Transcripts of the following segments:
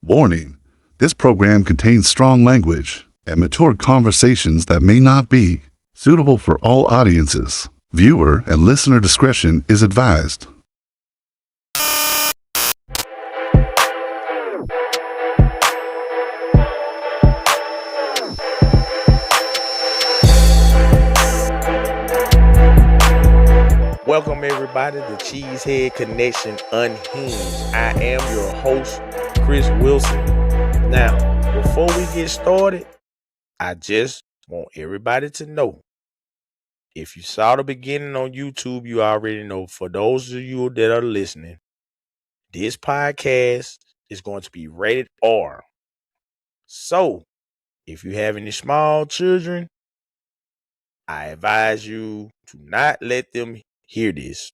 Warning: this program contains strong language and mature conversations that may not be suitable for all audiences. Viewer and listener discretion is advised. Welcome everybody to Cheesehead Connection Unhinged. I am your host, Chris Wilson. Now, before we get started, I just want everybody to know, if you saw the beginning on YouTube, you already know. For those of you that are listening, this podcast is going to be rated R. So, if you have any small children, I advise you to not let them hear this.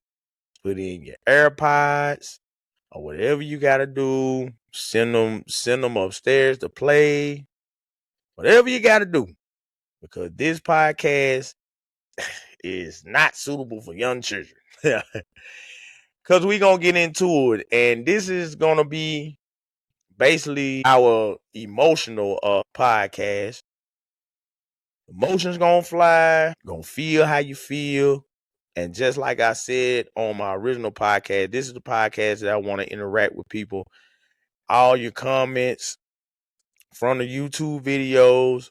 Put in your AirPods or whatever you got to do. Send them upstairs to play. Whatever you got to do, because this podcast is not suitable for young children. Because we're going to get into it. And this is going to be basically our emotional podcast. Emotions going to fly. Going to feel how you feel. And just like I said on my original podcast, this is the podcast that I want to interact with people. All your comments from the YouTube videos,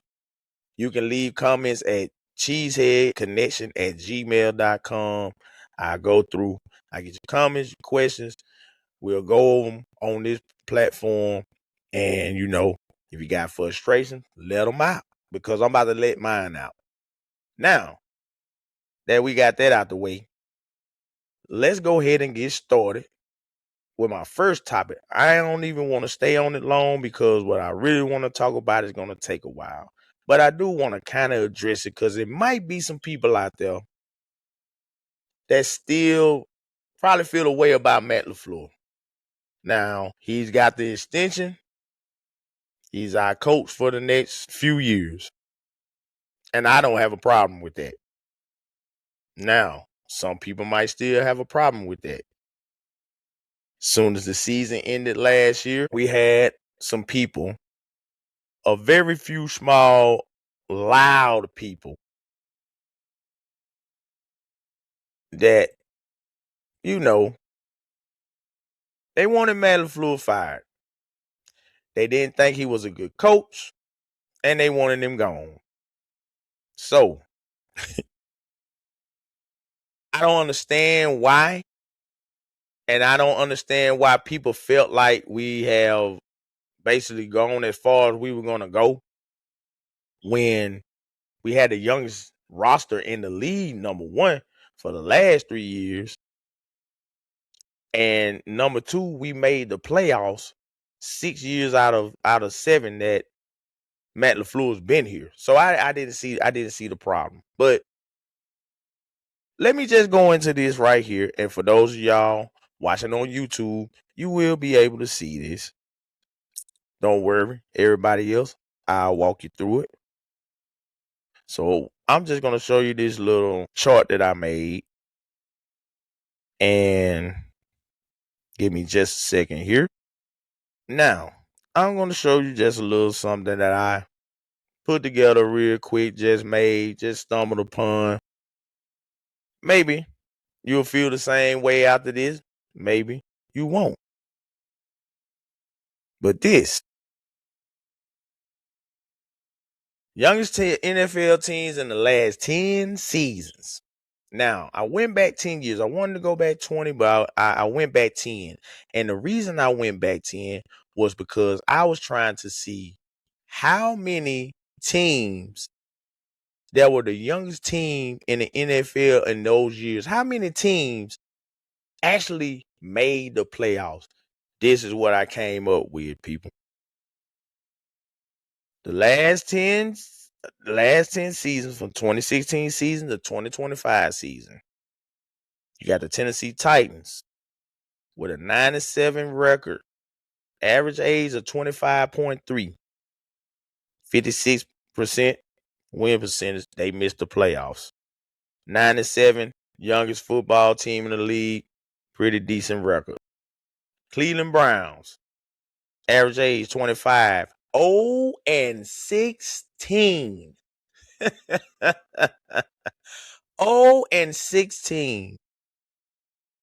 you can leave comments at cheeseheadconnection@gmail.com. I go through, I get your comments, your questions. We'll go over them on this platform. And, if you got frustration, let them out, because I'm about to let mine out. Now that we got that out the way, let's go ahead and get started with my first topic. I don't even want to stay on it long, because what I really want to talk about is going to take a while. But I do want to kind of address it, because it might be some people out there that still probably feel a way about Matt LaFleur. Now, he's got the extension. He's our coach for the next few years. And I don't have a problem with that. Now, some people might still have a problem with that. Soon as the season ended last year, we had some people, a very few small, loud people, that, they wanted Matt LaFleur fired. They didn't think he was a good coach, and they wanted him gone. So, I don't understand why, and I don't understand why people felt like we have basically gone as far as we were going to go when we had the youngest roster in the league, number one, for the last 3 years. And number two, we made the playoffs 6 years out of 7 that Matt LaFleur's been here. So I didn't see the problem. But let me just go into this right here. And for those of y'all watching on YouTube, you will be able to see this. Don't worry, everybody else, I'll walk you through it. So I'm just going to show you this little chart that I made. And give me just a second here. Now, I'm going to show you just a little something that I put together real quick, just stumbled upon. Maybe you'll feel the same way after this. Maybe you won't. But this, youngest NFL teams in the last 10 seasons. Now, I went back 10 years. I wanted to go back 20, but I went back 10. And the reason I went back 10 was because I was trying to see how many teams that were the youngest team in the NFL in those years, how many teams actually made the playoffs. This is what I came up with, people. The last 10 seasons, from 2016 season to 2025 season. You got the Tennessee Titans with a 97 record, average age of 25.3, 56% win percentage. They missed the playoffs. 97, youngest football team in the league, pretty decent record. Cleveland Browns, Average age 25. 0-16. 0-16.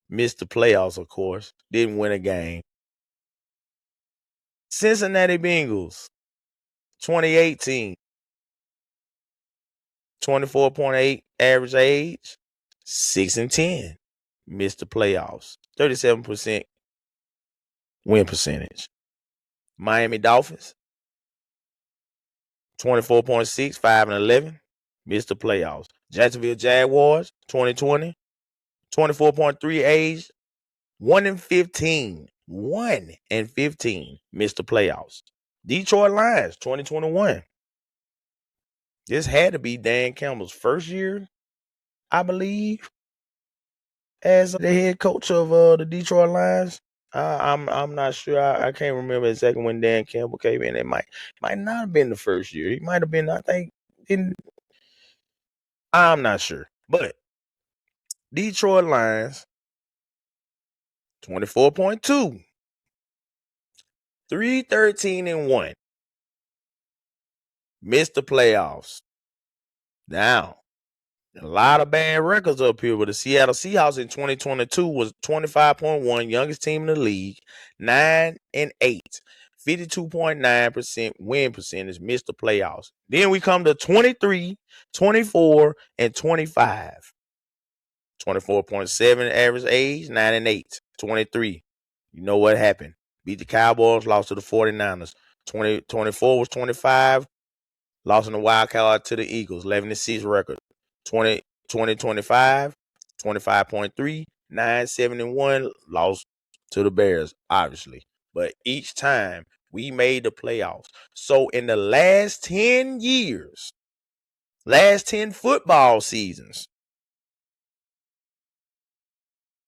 Missed the playoffs, of course. Didn't win a game. Cincinnati Bengals, 2018. 24.8 average age. 6-10. Missed the playoffs. 37% win percentage. Miami Dolphins, 24.6, 5-11. Missed the playoffs. Jacksonville Jaguars, 2020. 24.3 age. 1-15. 1-15. Missed the playoffs. Detroit Lions, 2021. This had to be Dan Campbell's first year, I believe, as the head coach of the Detroit Lions. I'm not sure. I can't remember exactly when Dan Campbell came in. It might not have been the first year. He might have been, I think, I'm not sure. But Detroit Lions, 24.2, 3-13-1. Missed the playoffs. Now, a lot of bad records up here, but the Seattle Seahawks in 2022 was 25.1, youngest team in the league, 9-8, 52.9% win percentage, missed the playoffs. Then we come to 23, 24, and 25. 24.7 average age, 9-8, 23. You know what happened? Beat the Cowboys, lost to the 49ers. 24 was 25, lost in the wild card to the Eagles, 11-6 record. 2025, 25.3, 9-7-1, lost to the Bears, obviously. But each time we made the playoffs. So in the last 10 years, last 10 football seasons,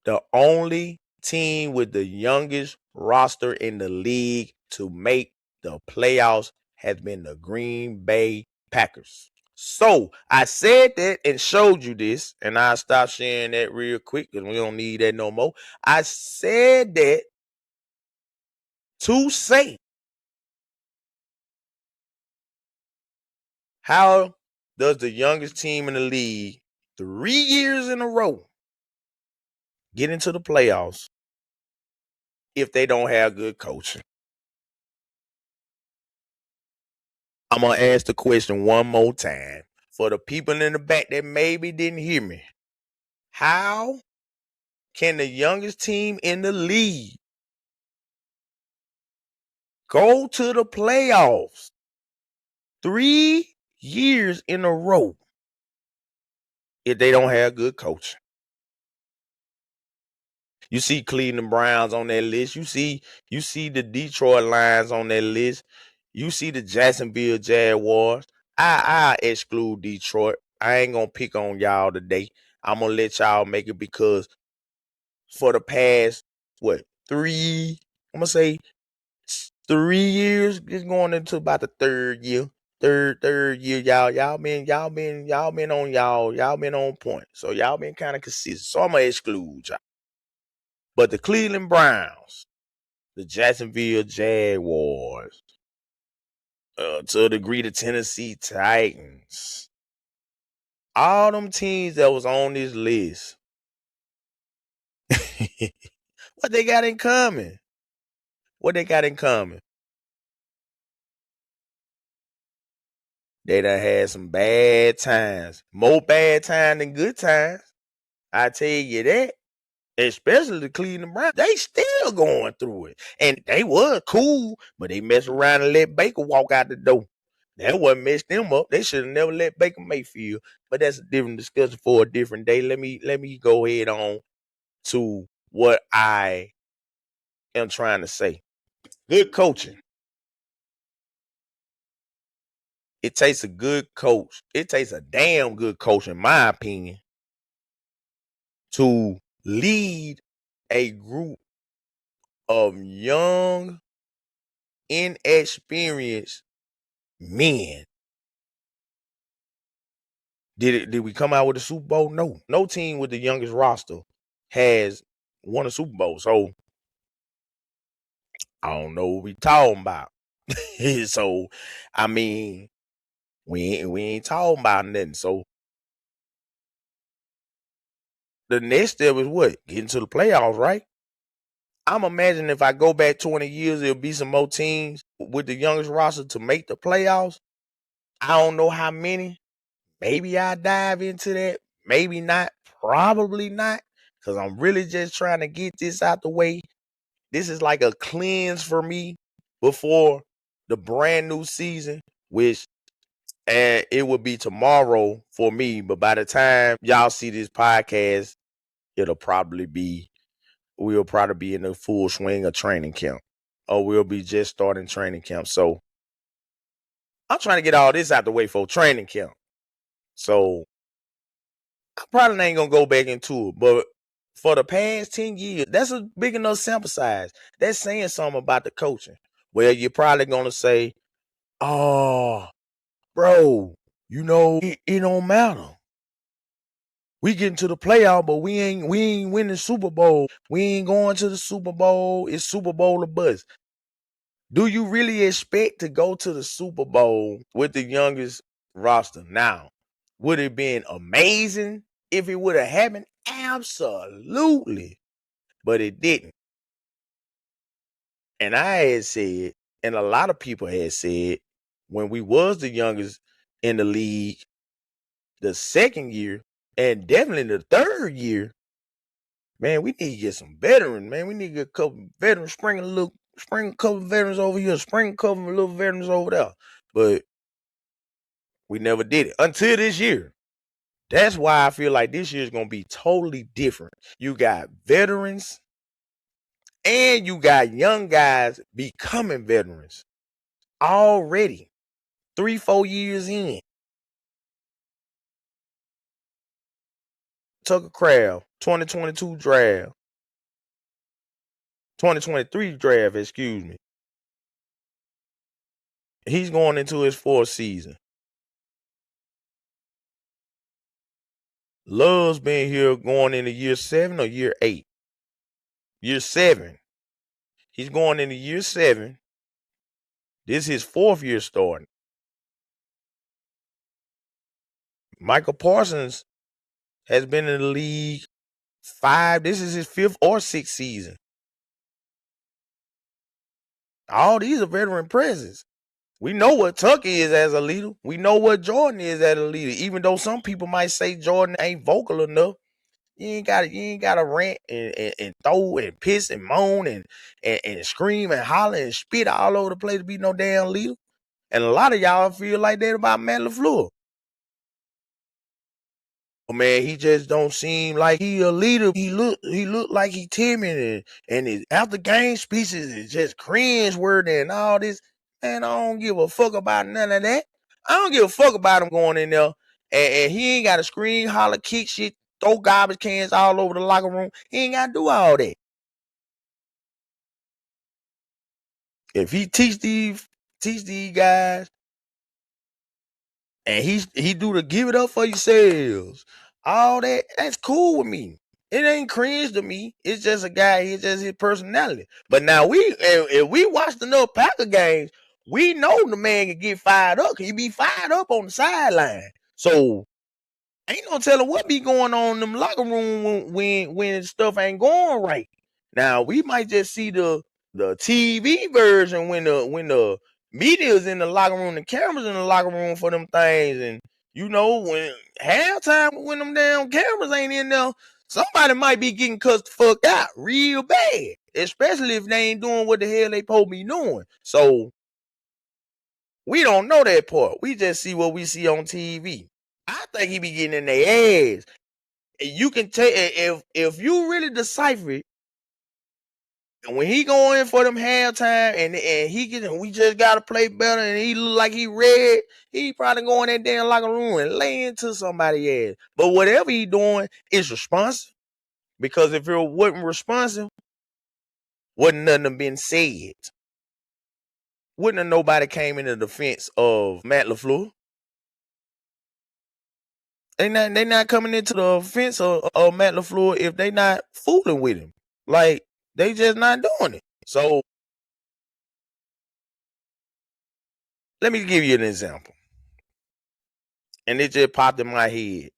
the only team with the youngest roster in the league to make the playoffs has been the Green Bay Packers. So I said that and showed you this, and I'll stop sharing that real quick because we don't need that no more. I said that to say, how does the youngest team in the league 3 years in a row get into the playoffs if they don't have good coaching? I'm going to ask the question one more time for the people in the back that maybe didn't hear me. How can the youngest team in the league go to the playoffs 3 years in a row if they don't have good coaching? You see Cleveland Browns on that list. You see the Detroit Lions on that list. You see the Jacksonville Jaguars. I exclude Detroit. I ain't gonna pick on y'all today. I'm gonna let y'all make it because for the past 3, I'm gonna say 3 years, it's going into about the third year. Third year, y'all been on point. So y'all been kind of consistent. So I'm gonna exclude y'all. But the Cleveland Browns, the Jacksonville Jaguars, to a degree the Tennessee Titans, all them teams that was on this list, what they got in common? What they got in common? They done had some bad times. More bad times than good times. I tell you that. Especially the Cleveland Browns. They still going through it. And they was cool, but they messed around and let Baker walk out the door. That what messed them up. They should have never let Baker Mayfield. But that's a different discussion for a different day. Let me go ahead on to what I am trying to say. Good coaching. It takes a good coach. It takes a damn good coach, in my opinion, to lead a group of young, inexperienced men. Did we come out with a Super Bowl? No. No team with the youngest roster has won a Super Bowl. So I don't know what we talking about. So, I mean, we ain't talking about nothing. So the next step is what? Getting to the playoffs, right? I'm imagining if I go back 20 years, there'll be some more teams with the youngest roster to make the playoffs. I don't know how many. Maybe I dive into that. Maybe not. Probably not. Because I'm really just trying to get this out the way. This is like a cleanse for me before the brand new season, which it will be tomorrow for me. But by the time y'all see this podcast, we'll probably be in the full swing of training camp. Or we'll be just starting training camp. So I'm trying to get all this out the way for training camp. So I probably ain't gonna go back into it, but for the past 10 years, that's a big enough sample size. That's saying something about the coaching. Well, you're probably gonna say, "Oh, bro, it don't matter. We getting to the playoff, but we ain't winning the Super Bowl. We ain't going to the Super Bowl. It's Super Bowl or bust." Do you really expect to go to the Super Bowl with the youngest roster? Now, would it have been amazing if it would have happened? Absolutely. But it didn't. And I had said, and a lot of people had said, when we was the youngest in the league the second year, and definitely the third year, man, we need to get some veterans, man. We need to get a couple veterans, spring a couple veterans over here, spring a couple little veterans over there. But we never did it until this year. That's why I feel like this year is going to be totally different. You got veterans and you got young guys becoming veterans already 3-4 years in. Tucker Craft, 2022 draft, 2023 draft, excuse me. He's going into his fourth season. Love's been here going into year 7 or year 8? Year 7. He's going into year 7. This is his 4th year starting. Michael Parsons has been in the league 5. This is his 5th or 6th season. All these are veteran presence. We know what Tucker is as a leader. We know what Jordan is as a leader. Even though some people might say Jordan ain't vocal enough, you ain't gotta rant and throw and piss and moan and scream and holler and spit all over the place to be no damn leader. And a lot of y'all feel like that about Matt LaFleur. Oh man, he just don't seem like he a leader. He look like he timid and his after game speeches is just cringe worthy and all this. Man, I don't give a fuck about none of that. I don't give a fuck about him going in there and he ain't got to scream, holler, kick shit, throw garbage cans all over the locker room. He ain't got to do all that. If he teach these guys and he do the give it up for yourselves, all that's cool with me. It ain't cringe to me. It's just a guy. It's just his personality. But now if we watched enough Packer games, we know the man can get fired up. He be fired up on the sideline. So ain't no telling what be going on in them locker room when stuff ain't going right. Now we might just see the TV version when the media's in the locker room, the cameras in the locker room for them things, and when halftime when them damn cameras ain't in there, somebody might be getting cussed the fuck out real bad, especially if they ain't doing what the hell they supposed to be doing. So we don't know that part. We just see what we see on TV. I think he be getting in their ass. You can tell if you really decipher it. When he go in for them halftime and we just gotta play better and he look like he red, he probably go in that damn locker room and lay into somebody's ass. But whatever he doing is responsive. Because if it wasn't responsive, wouldn't nothing been said. Wouldn't have nobody came in the defense of Matt LaFleur. They not coming into the offense of Matt LaFleur if they not fooling with him. Like, they just not doing it. So Let me give you an example. And it just popped in my head.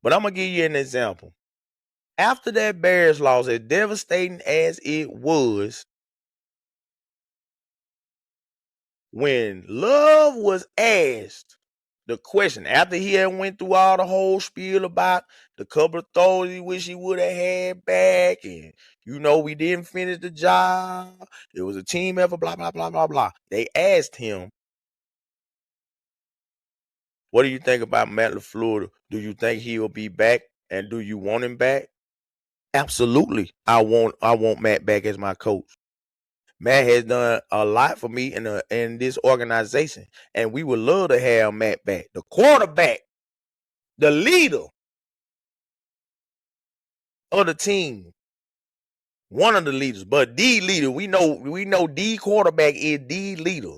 But I'm going to give you an example. After that Bears loss, as devastating as it was, when Love was asked the question, after he had went through all the whole spiel about the couple of throws he wish he would have had back, and we didn't finish the job, it was a team effort, blah, blah, blah, blah, blah. They asked him, what do you think about Matt LaFleur? Do you think he'll be back, and do you want him back? Absolutely. I want Matt back as my coach. Matt has done a lot for me in this organization, and we would love to have Matt back. The quarterback, the leader of the team, one of the leaders, but the leader. We know the quarterback is the leader.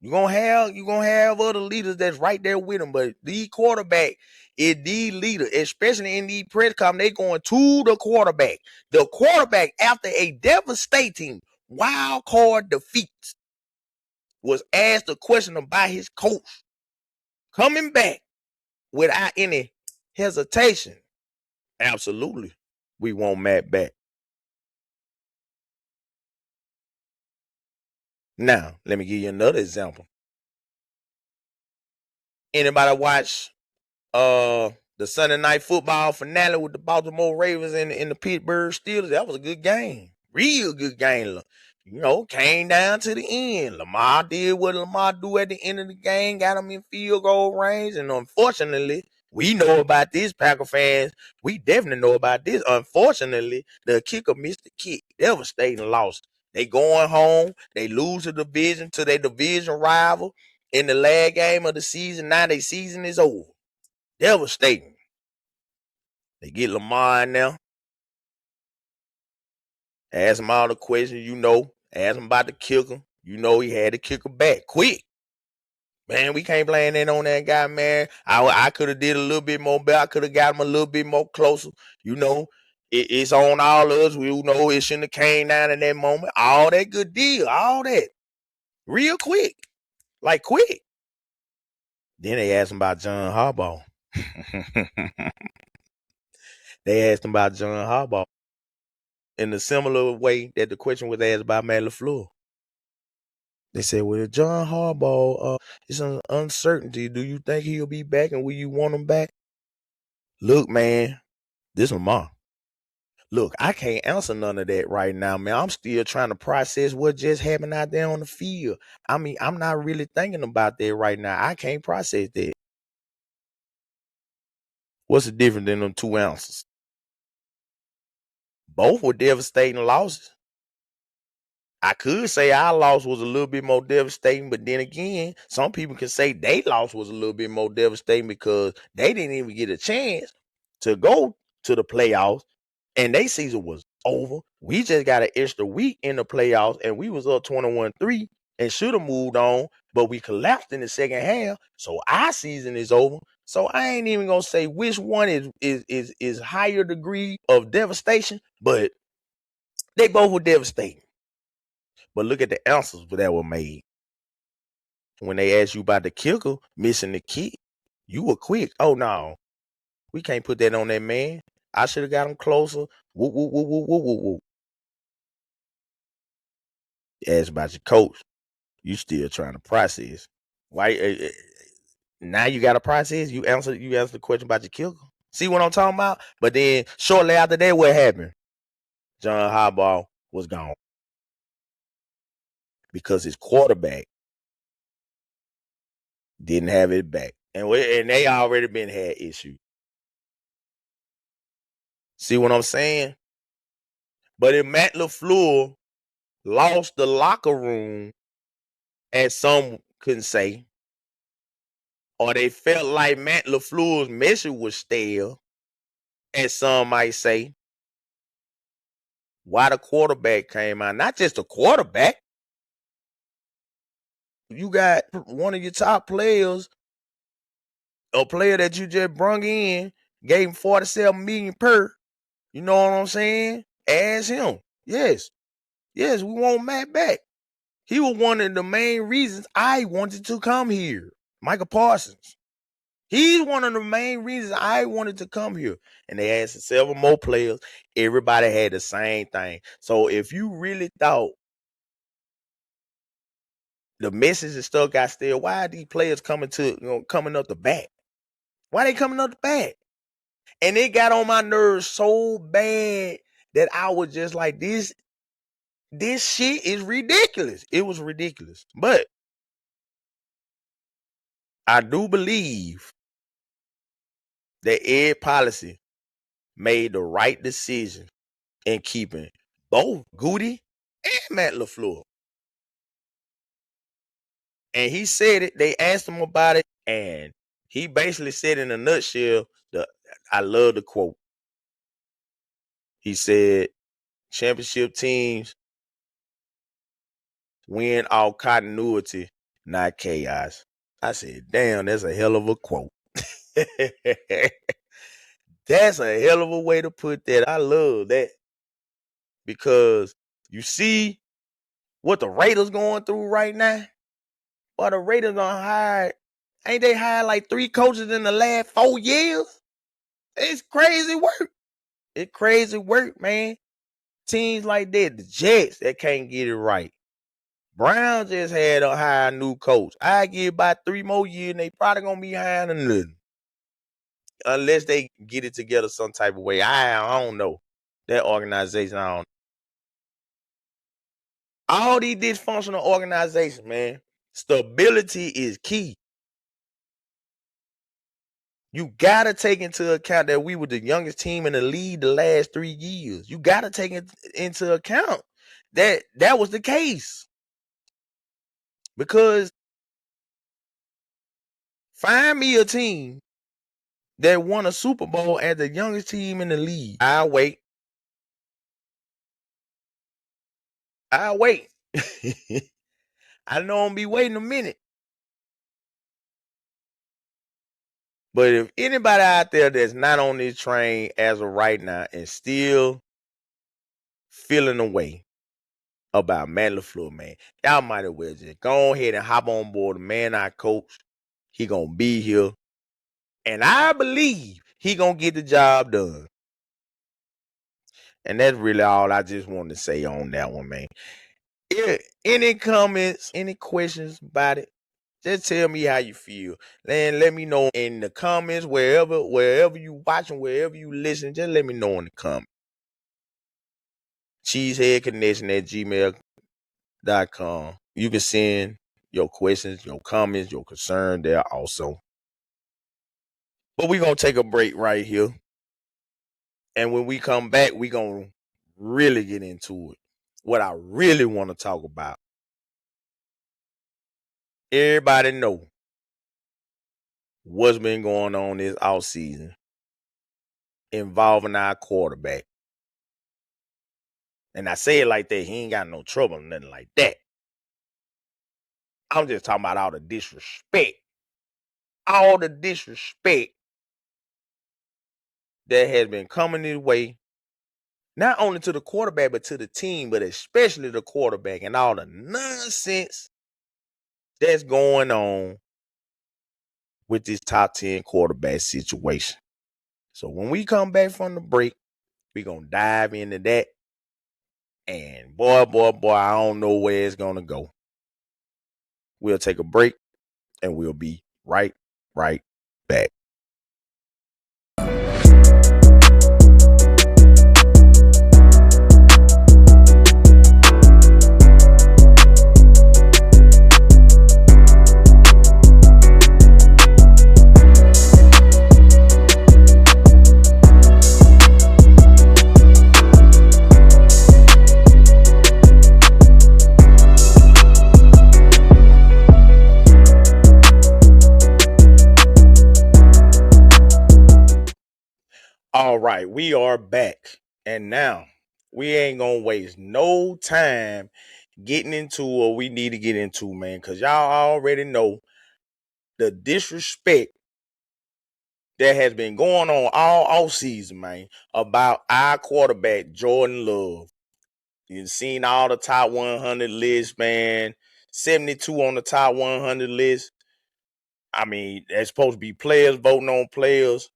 You're gonna have other leaders that's right there with him, but the quarterback is the leader, especially in the press conference. They going to the quarterback. The quarterback, after a devastating wild card defeat, was asked a question about his coach coming back without any hesitation. Absolutely, we want Matt back. Now, let me give you another example. Anybody watch the Sunday night football finale with the Baltimore Ravens and the Pittsburgh Steelers? That was a good game. Real good game. Came down to the end. Lamar did what Lamar do at the end of the game, got him in field goal range, and unfortunately, we know about this, Packer fans. We definitely know about this. Unfortunately, the kicker missed the kick. Devastating loss. They going home. They lose the division to their division rival in the last game of the season. Now their season is over. Devastating. They get Lamar in there. Ask him all the questions, Ask him about the kicker. He had the kicker back quick. Man, we can't blame that on that guy, man. I could have did a little bit more better. I could have got him a little bit more closer. It's on all of us. It shouldn't have came down in that moment. All that good deal. All that. Real quick. Like quick. Then they asked him about John Harbaugh. They asked him about John Harbaugh in a similar way that the question was asked about Matt LaFleur. They said, well, John Harbaugh, it's an uncertainty. Do you think he'll be back, and will you want him back? Look, man, this Lamar. Look, I can't answer none of that right now, man. I'm still trying to process what just happened out there on the field. I mean, I'm not really thinking about that right now. I can't process that. What's the difference in them 2 ounces? Both were devastating losses. I could say our loss was a little bit more devastating, but then again, some people can say their loss was a little bit more devastating because they didn't even get a chance to go to the playoffs, and their season was over. We just got an extra week in the playoffs, and we was up 21-3 and should have moved on, but we collapsed in the second half, so our season is over. So I ain't even gonna say which one is higher degree of devastation, but they both were devastating. But look at the answers that were made. When they asked you about the kicker missing the kick, you were quick. Oh, no. We can't put that on that man. I should have got him closer. Whoop, whoop, whoop, whoop, whoop, whoop, whoop. You asked about your coach. You still trying to process. Why? Now you got to process. You answer the question about your kicker. See what I'm talking about? But then shortly after that, what happened? John Harbaugh was gone. Because his quarterback didn't have it back. And they already been had issues. See what I'm saying? But if Matt LaFleur lost the locker room, as some can say, or they felt like Matt LaFleur's message was stale, as some might say, why the quarterback came out? Not just the quarterback. You got one of your top players, a player that you just brung in, gave him $47 million per. You know what I'm saying? Ask him. Yes, we want Matt back. He was one of the main reasons I wanted to come here. Michael Parsons. He's one of the main reasons I wanted to come here. And they asked several more players. Everybody had the same thing. So if you really thought the message and stuff got still, why are these players coming up the back? Why they coming up the back? And it got on my nerves so bad that I was just like, this shit is ridiculous. It was ridiculous. But I do believe that Ed Policy made the right decision in keeping both Goody and Matt LaFleur. And he said it. They asked him about it, and he basically said in a nutshell, I love the quote. He said, championship teams win all continuity, not chaos. I said, damn, that's a hell of a quote. That's a hell of a way to put that. I love that. Because you see what the Raiders going through right now? Well, the Raiders ain't they hired like 3 coaches in the last 4 years? It's crazy work. It's crazy work, man. Teams like that, the Jets, that can't get it right. Browns just had to hire a new coach. I give about 3 more years and they probably gonna be hiring another. Unless they get it together some type of way. I don't know. That organization, I don't know. All these dysfunctional organizations, man, stability is key. You gotta take into account that we were the youngest team in the league the last 3 years. You gotta take it into account that was the case. Because find me a team that won a Super Bowl as the youngest team in the league. I'll wait. I know I'm be waiting a minute. But if anybody out there that's not on this train as of right now and still feeling away about Matt LaFleur, man, y'all might as well just go ahead and hop on board the man I coach. He gonna be here. And I believe he gonna get the job done. And that's really all I just wanted to say on that one, man. Any comments, any questions about it? Just tell me how you feel. Then let me know in the comments, wherever you watching, wherever you listen, just let me know in the comments. cheeseheadconnection@gmail.com. You can send your questions, your comments, your concern there also. But we're going to take a break right here. And when we come back, we're going to really get into it. What I really want to talk about. Everybody know what's been going on this offseason involving our quarterback. And I say it like that, he ain't got no trouble, nothing like that. I'm just talking about all the disrespect. All the disrespect that has been coming his way, not only to the quarterback, but to the team, but especially the quarterback, and all the nonsense that's going on with this top 10 quarterback situation. So when we come back from the break, we're going to dive into that. And boy, I don't know where it's going to go. We'll take a break, and we'll be right back. All right, we are back. And now we ain't gonna waste no time getting into what we need to get into, man, because y'all already know the disrespect that has been going on all offseason, man, about our quarterback, Jordan Love. You've seen all the top 100 lists, man. 72 on the top 100 list. I mean, that's supposed to be players voting on players.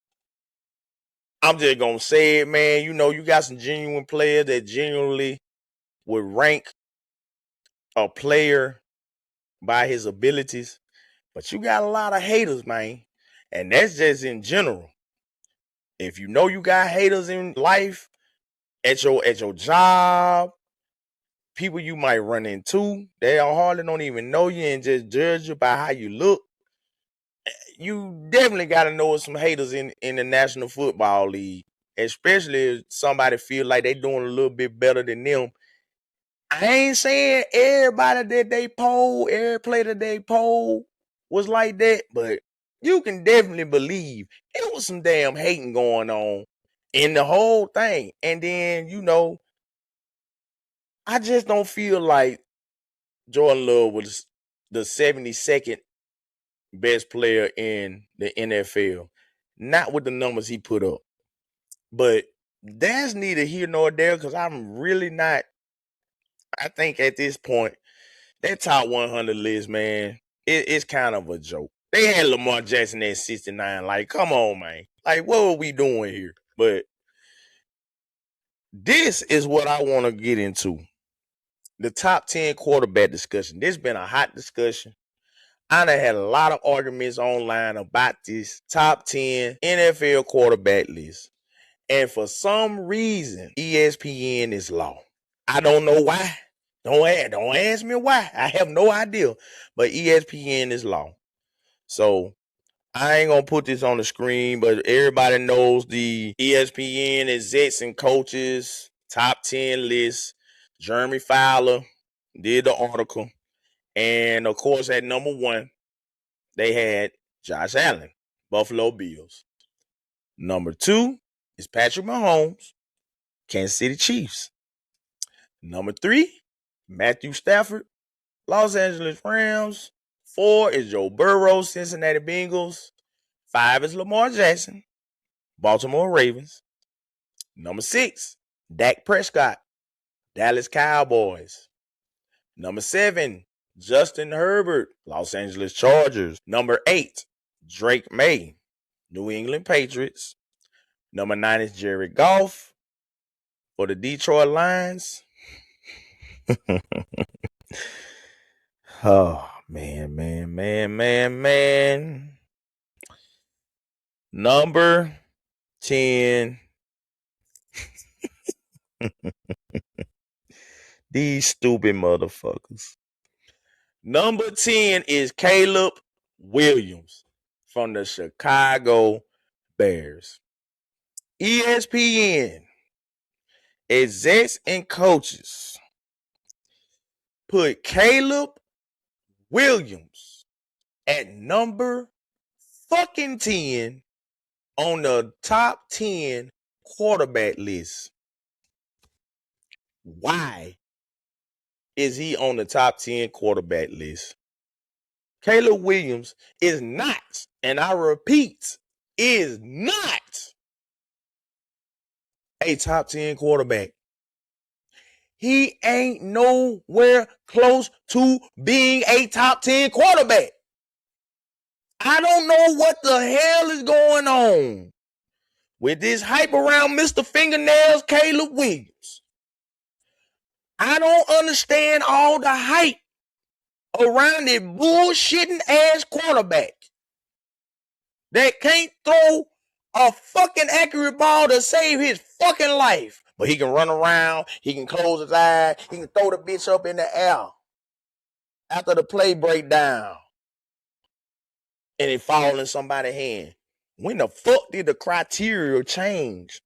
I'm just going to say it, man. You know, you got some genuine players that genuinely would rank a player by his abilities. But you got a lot of haters, man. And that's just in general. If you know you got haters in life, at your job, people you might run into, they hardly don't even know you and just judge you by how you look. You definitely got to know some haters in the National Football League, especially if somebody feel like they doing a little bit better than them. I ain't saying everybody that they poll, every player that they poll was like that, but you can definitely believe it was some damn hating going on in the whole thing. And then, you know, I just don't feel like Jordan Love was the 72nd best player in the NFL. Not with the numbers he put up. But that's neither here nor there because I'm really not. I think at this point, that top 100 list, man, it's kind of a joke. They had Lamar Jackson at 69. Like, come on, man. Like, what are we doing here? But this is what I want to get into. The top 10 quarterback discussion. This has been a hot discussion. I done had a lot of arguments online about this top 10 NFL quarterback list. And for some reason, ESPN is law. I don't know why. Don't ask me why. I have no idea. But ESPN is law. So I ain't gonna put this on the screen, but everybody knows the ESPN execs and coaches top 10 list. Jeremy Fowler did the article. And of course, at number 1, they had Josh Allen, Buffalo Bills. Number 2 is Patrick Mahomes, Kansas City Chiefs. Number 3, Matthew Stafford, Los Angeles Rams. 4 is Joe Burrow, Cincinnati Bengals. 5 is Lamar Jackson, Baltimore Ravens. Number 6, Dak Prescott, Dallas Cowboys. Number 7, Justin Herbert, Los Angeles Chargers. Number 8, Drake May, New England Patriots. Number 9 is Jared Goff for the Detroit Lions. Oh, man. Number 10. These stupid motherfuckers. Number 10 is Caleb Williams from the Chicago Bears. ESPN execs and coaches put Caleb Williams at number fucking 10 on the top 10 quarterback list. Why is he on the top 10 quarterback list? Caleb Williams is not, and I repeat, is not a top 10 quarterback. He ain't nowhere close to being a top 10 quarterback. I don't know what the hell is going on with this hype around Mr. Fingernails, Caleb Williams. I don't understand all the hype around this bullshitting ass quarterback that can't throw a fucking accurate ball to save his fucking life. But he can run around, he can close his eyes, he can throw the bitch up in the air after the play break down and it fall in somebody's hand. When the fuck did the criteria change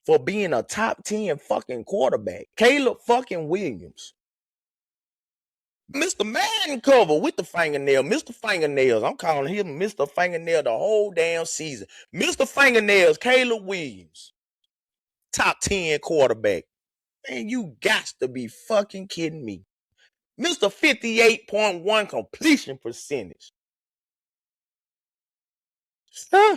for being a top 10 fucking quarterback? Caleb fucking Williams. Mr. Madden cover with the fingernail. Mr. Fingernails. I'm calling him Mr. Fingernail the whole damn season. Mr. Fingernails, Caleb Williams. Top 10 quarterback. Man, you got to be fucking kidding me. Mr. 58.1 completion percentage. Huh?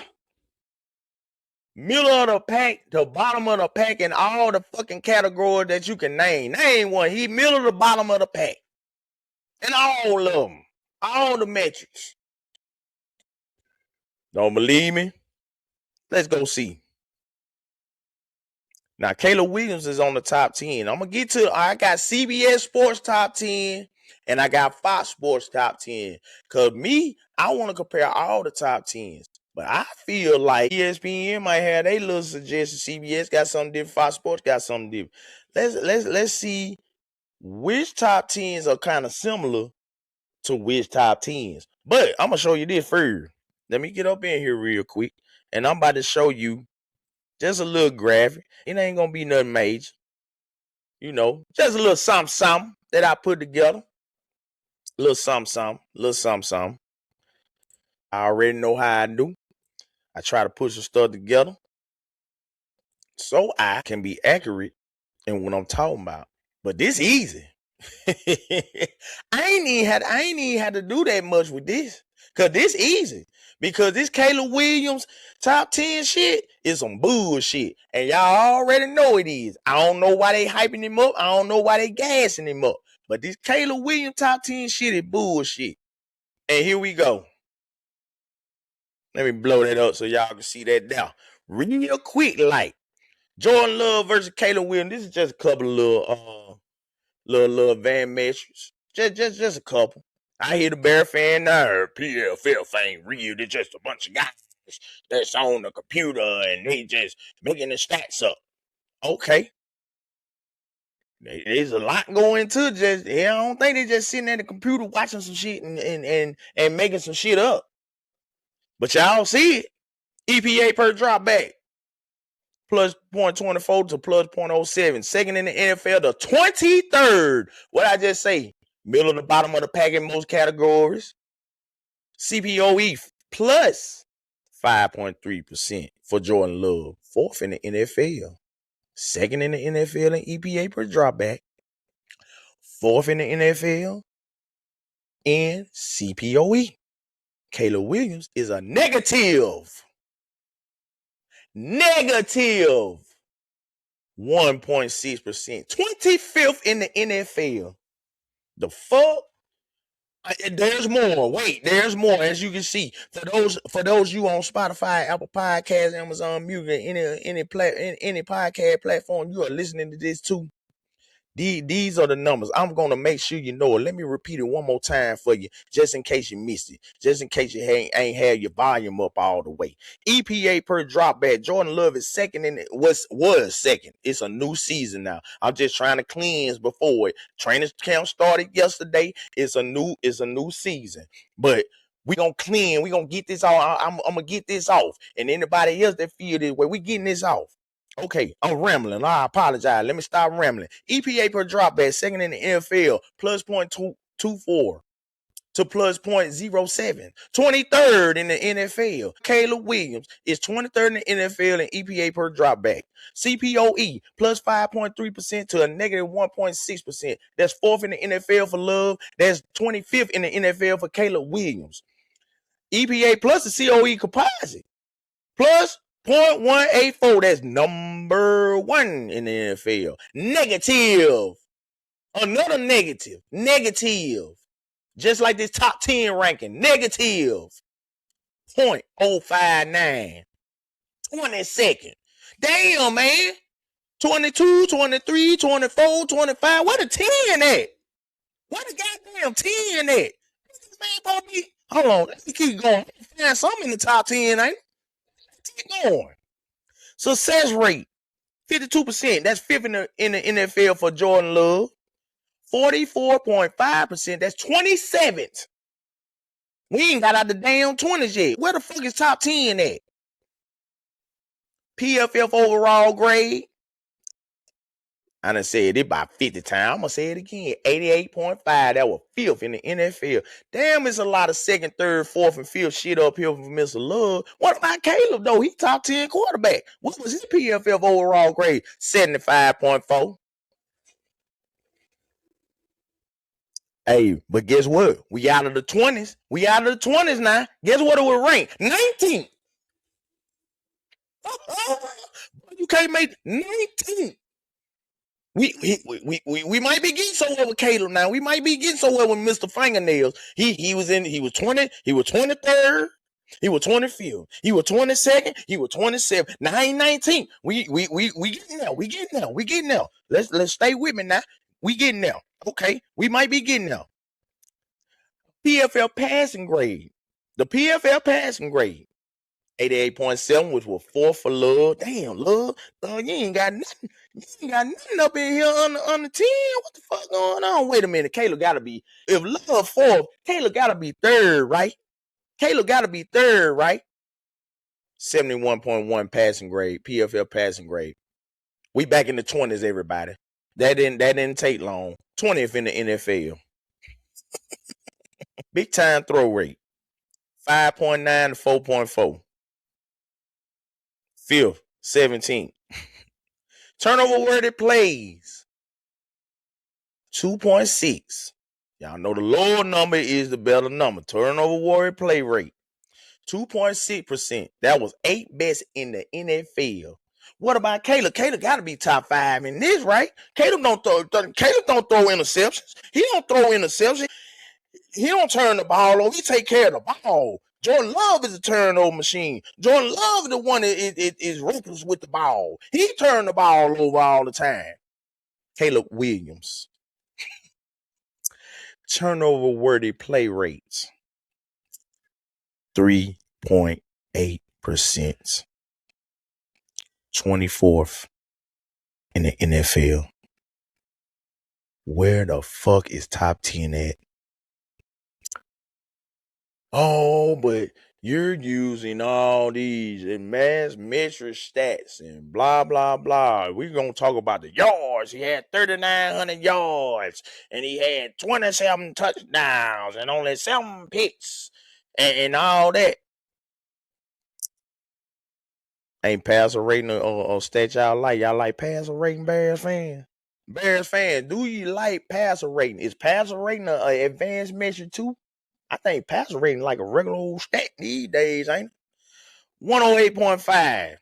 Middle of the pack, the bottom of the pack in all the fucking categories that you can name. Name one. He middle of the bottom of the pack. And all of them. All the metrics. Don't believe me? Let's go see. Now, Caleb Williams is on the top 10. I'm going to get to, I got CBS Sports top 10, and I got Fox Sports top 10. Because me, I want to compare all the top 10s. But I feel like ESPN might have their little suggestions. CBS got something different. Fox Sports got something different. Let's see which top 10s are kind of similar to which top 10s. But I'm going to show you this first. Let me get up in here real quick. And I'm about to show you just a little graphic. It ain't going to be nothing major. You know, just a little something that I put together. A little something. I already know how I do. I try to put some stuff together so I can be accurate in what I'm talking about. But this easy. I ain't even had to do that much with this. Cause this easy. Because this Caleb Williams top 10 shit is some bullshit. And y'all already know it is. I don't know why they hyping him up. I don't know why they gassing him up. But this Caleb Williams top 10 shit is bullshit. And here we go. Let me blow that up so y'all can see that now. Real quick, like Jordan Love versus Caleb Williams. This is just a couple of little van metrics. Just a couple. I hear the Bear fan now. PFF ain't real. They're just a bunch of guys that's on the computer and they just making the stats up. Okay. There's a lot going into just. I don't think they just sitting at the computer watching some shit and making some shit up. But y'all see it. EPA per drop back. Plus 0.24 to plus 0.07. Second in the NFL, the 23rd. What I just say? Middle of the bottom of the pack in most categories. CPOE plus 5.3% for Jordan Love. Fourth in the NFL. Second in the NFL in EPA per dropback. Fourth in the NFL in CPOE. Caleb Williams is a negative 1.6%. 25th in the NFL. The fuck? There's more. Wait, there's more. As you can see, for those you on Spotify, Apple Podcasts, Amazon Music, any podcast platform you are listening to this too. These are the numbers. I'm going to make sure you know it. Let me repeat it one more time for you, just in case you missed it. Just in case you ain't had your volume up all the way. EPA per drop back. Jordan Love is second in it. Was second. It's a new season now. I'm just trying to cleanse before it. Training camp started yesterday. It's a new season. But we gonna clean. We gonna get this off. I'm gonna get this off. And anybody else that feel this way, we getting this off. Okay, I'm rambling. I apologize. Let me stop rambling. EPA per drop back, second in the NFL, plus 0.24 to plus 0.07. 23rd in the NFL. Caleb Williams is 23rd in the NFL in EPA per drop back. CPOE plus 5.3% to a negative 1.6%. That's fourth in the NFL for Love. That's 25th in the NFL for Caleb Williams. EPA plus the COE composite. Plus 0.184. That's number one in the NFL. Negative. Another negative. Negative. Just like this top 10 ranking. Negative. 0.059. 22nd. Damn, man. 22, 23, 24, 25. Where the 10 at? Where the goddamn 10 at? Man, hold on. Let me keep going. Find something in the top 10, ain't it? Keep going. Success rate, 52%. That's fifth in the NFL for Jordan Love. 44.5%. That's 27th. We ain't got out the damn 20s yet. Where the fuck is top 10 at? PFF overall grade. I done said it about 50 times. I'm going to say it again. 88.5. That was fifth in the NFL. Damn, it's a lot of second, third, fourth, and fifth shit up here for Mr. Love. What about Caleb, though? He top 10 quarterback. What was his PFF overall grade? 75.4. Hey, but guess what? We out of the 20s. We out of the 20s now. Guess what it would rank? 19th. You can't make 19th. We might be getting somewhere with Caleb now. We might be getting somewhere with Mr. Fingernails. He was 20, he was 23rd, he was 25th, he was 22nd, he was 27th. Now he 19. We getting there. Let's stay with me now. We getting there. Okay, we might be getting there. PFL passing grade. The PFL passing grade. 88.7, which was 4 for Love. Damn, Love, you ain't got nothing. You ain't got nothing up in here under 10. What the fuck going on? Wait a minute. Caleb gotta be, if Love 4th, Caleb gotta be 3rd, right? Caleb gotta be 3rd, right? 71.1 passing grade, PFL passing grade. We back in the 20s, everybody. That didn't take long. 20th in the NFL. Big time throw rate. 5.9 to 4.4. 5th, 17th. Turnover worthy plays. 2.6. Y'all know the lower number is the better number. Turnover worthy play rate. 2.6%. That was 8th best in the NFL. What about Caleb? Caleb got to be top 5 in this, right? Caleb don't throw interceptions. He don't throw interceptions. He don't turn the ball over. He take care of the ball. Jordan Love is a turnover machine. Jordan Love is the one that is reckless with the ball. He turned the ball over all the time. Caleb Williams. Turnover-worthy play rates. 3.8%. 24th in the NFL. Where the fuck is top 10 at? Oh, but you're using all these advanced metric stats and blah, blah, blah. We're going to talk about the yards. He had 3,900 yards and he had 27 touchdowns and only 7 picks and all that. Ain't passer rating or stat y'all like? Y'all like passer rating, Bears fan? Bears fan, do you like passer rating? Is passer rating an advanced measure too? I think passer rating like a regular old stat these days, ain't it? 108.5.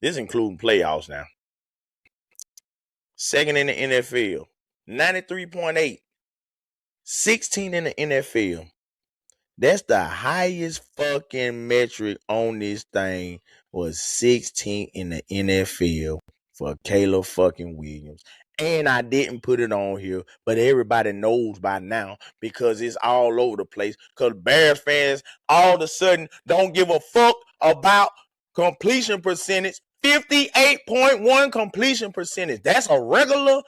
This including playoffs now. 2nd in the NFL. 93.8. 16 in the NFL. That's the highest fucking metric on this thing, was 16 in the NFL for Caleb fucking Williams. And I didn't put it on here, but everybody knows by now because it's all over the place. Because Bears fans all of a sudden don't give a fuck about completion percentage. 58.1 completion percentage. That's a regular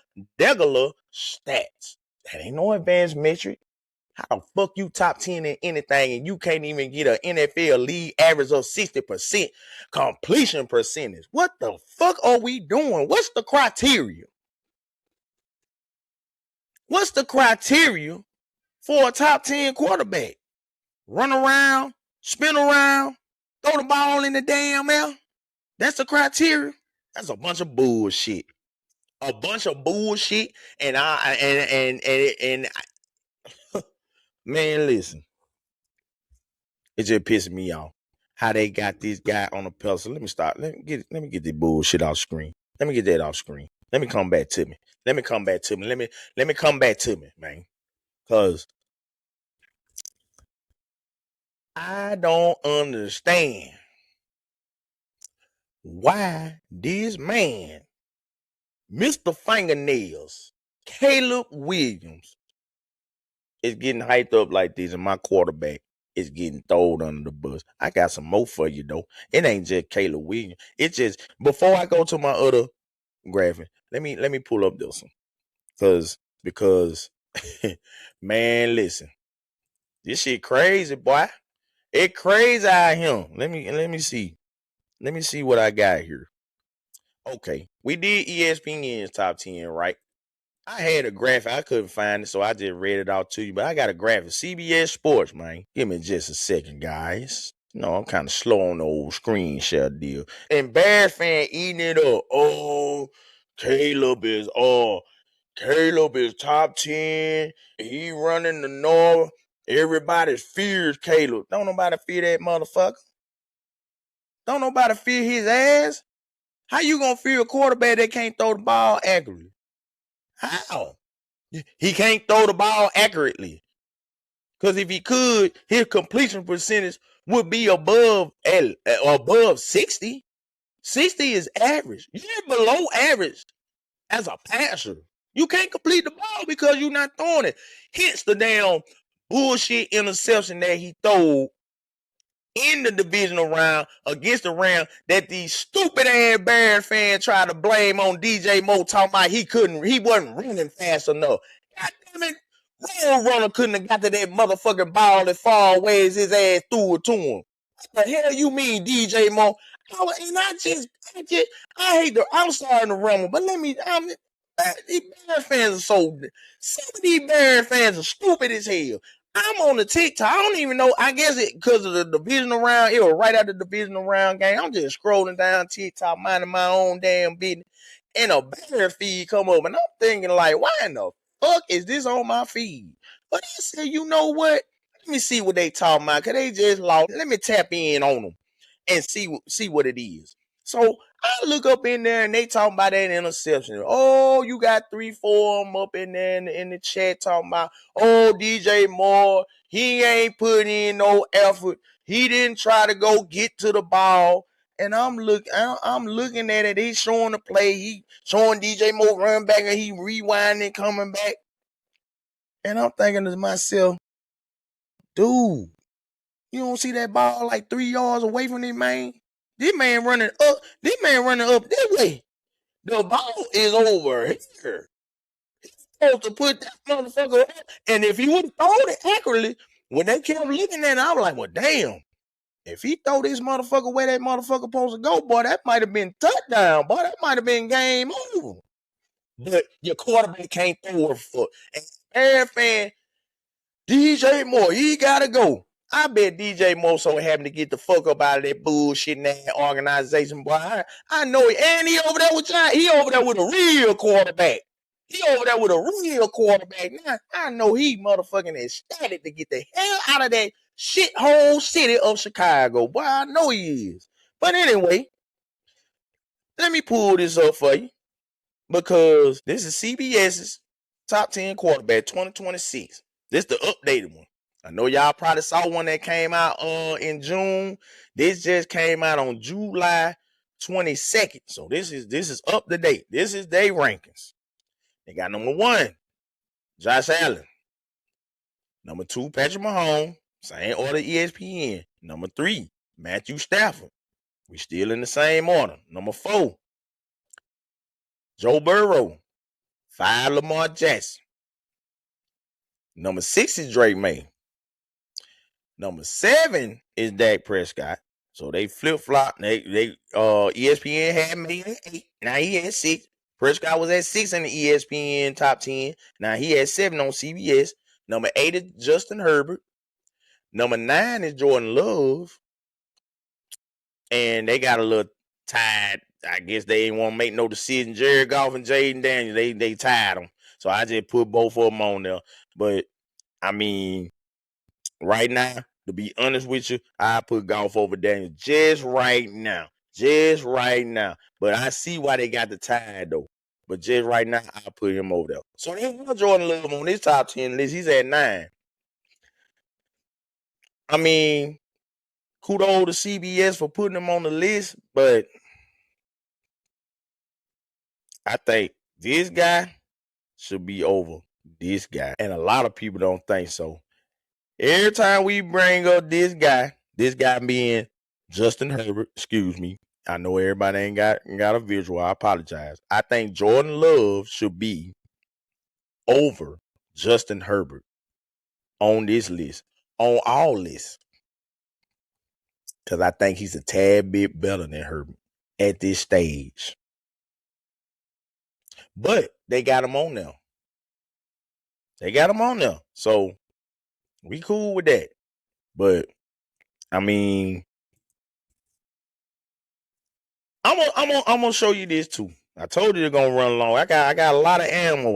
stat. That ain't no advanced metric. How the fuck you top 10 in anything and you can't even get an NFL league average of 60% completion percentage? What the fuck are we doing? What's the criteria? What's the criteria for a top 10 quarterback? Run around, spin around, throw the ball in the damn air? That's the criteria? That's a bunch of bullshit. A bunch of bullshit. And man, listen. It just pissed me off how they got this guy on a pedestal. Let me stop. Let me get this bullshit off screen. Let me get that off screen. Let me come back to me. Let me come back to me, man. Cause I don't understand why this man, Mr. Fingernails, Caleb Williams, is getting hyped up like this, and my quarterback is getting thrown under the bus. I got some more for you though. It ain't just Caleb Williams. It's just, before I go to my other graphic, let me pull up this one. Because man, listen. This shit crazy, boy. It crazy out here. Let me see. Let me see what I got here. Okay. We did ESPN's top 10, right? I had a graphic. I couldn't find it, so I just read it out to you. But I got a graphic. CBS Sports, man. Give me just a second, guys. No, I'm kind of slow on the old screen share deal. And Bears fan eating it up. Oh, Caleb is top 10. He running the North. Everybody fears Caleb. Don't nobody fear that motherfucker. Don't nobody fear his ass. How you gonna fear a quarterback that can't throw the ball accurately? How? He can't throw the ball accurately. Because if he could, his completion percentage would be above 60. 60 is average. You're below average as a passer. You can't complete the ball because you're not throwing it. Hence the damn bullshit interception that he threw in the divisional round against the Rams that these stupid ass Bears fans try to blame on DJ Moore, talking about he wasn't running fast enough. God damn it, Road Runner couldn't have got to that motherfucking ball as far away as his ass threw it to him. What the hell you mean, DJ Moore? I'm sorry to rumble, but these Bears fans are some of these Bears fans are stupid as hell. I'm on the TikTok. I don't even know. I guess it because of the divisional round. It was right after the divisional round game. I'm just scrolling down TikTok, minding my own damn business, and a Bear feed come up, and I'm thinking like, why in the fuck is this on my feed? But I said, you know what? Let me see what they talking about, because they just lost. Let me tap in on them and see what it is. So I look up in there and they talking about that interception. Oh, you got 3-4 of them up in there in the chat talking about, oh, DJ Moore, he ain't put in no effort. He didn't try to go get to the ball. And I'm looking at it. He's showing the play. He showing DJ Moore run back and he rewinding, coming back. And I'm thinking to myself, dude, you don't see that ball like 3 yards away from this man? This man running up this way. The ball is over here. He's supposed to put that motherfucker up. And if he would have thrown it accurately, when they kept looking at it, I was like, well, damn. If he throw this motherfucker where that motherfucker supposed to go, boy, that might have been touchdown. Boy, that might have been game over. But your quarterback can't throw a foot. And every fan, DJ Moore, he got to go. I bet DJ Moore so happy to get the fuck up out of that bullshit in that organization, boy. I know it. And he over there with y'all. He over there with a real quarterback. Now, I know he motherfucking ecstatic to get the hell out of that shithole city of Chicago. Boy, I know he is. But anyway, let me pull this up for you. Because this is CBS's Top 10 Quarterback 2026. This is the updated one. I know y'all probably saw one that came out in June. This just came out on July 22nd. So this is up to date. This is their rankings. They got number 1, Josh Allen. Number 2, Patrick Mahomes. Same order ESPN. Number 3, Matthew Stafford. We still in the same order. Number 4, Joe Burrow. 5, Lamar Jackson. Number 6 is Drake May. Number 7 is Dak Prescott. So they flip-flop. ESPN had May at 8. Now he had 6. Prescott was at 6 in the ESPN Top 10. Now he had 7 on CBS. Number 8 is Justin Herbert. Number 9 is Jordan Love. And they got a little tied. I guess they didn't want to make no decision. Jared Goff and Jaden Daniels, they tied them. So I just put both of them on there. But, I mean, right now, to be honest with you, I put Goff over Daniels just right now. But I see why they got the tie, though. But just right now, I put him over there. So they have Jordan Love on this top 10 list. He's at 9. I mean, kudos to CBS for putting him on the list, but I think this guy should be over this guy. And a lot of people don't think so. Every time we bring up this guy being Justin Herbert, excuse me. I know everybody ain't got a visual. I apologize. I think Jordan Love should be over Justin Herbert on this list, on all lists. Because I think he's a tad bit better than Herbert at this stage. But they got him on there. So we cool with that. But I mean, I'm gonna show you this too. I told you they're gonna run long. I got a lot of ammo.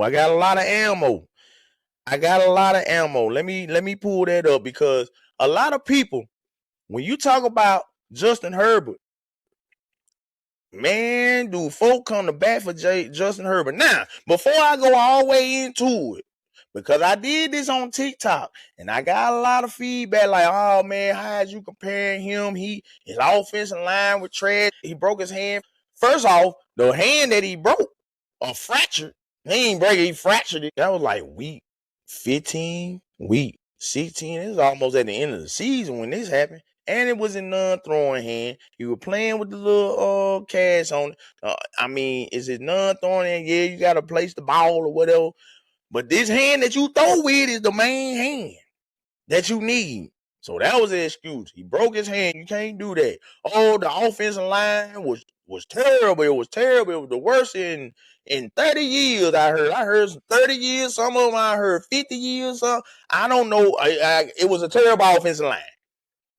Let me pull that up, because a lot of people, when you talk about Justin Herbert, Man, do folk come to bat for Justin Herbert. Now, before I go all the way into it, because I did this on TikTok and I got a lot of feedback like, oh man, how'd you comparing him? His offensive line was trash. He broke his hand. First off, the hand that he broke or fractured, he ain't break it, he fractured it. That was like week 15, week 16. It was almost at the end of the season when this happened. And it was a non-throwing hand. You were playing with the little cast on it. Is it non-throwing hand? Yeah, you got to place the ball or whatever. But this hand that you throw with is the main hand that you need. So that was the excuse. He broke his hand. You can't do that. Oh, the offensive line was terrible. It was terrible. It was the worst in 30 years, I heard. I heard 30 years. Some of them I heard 50 years. I don't know. It was a terrible offensive line.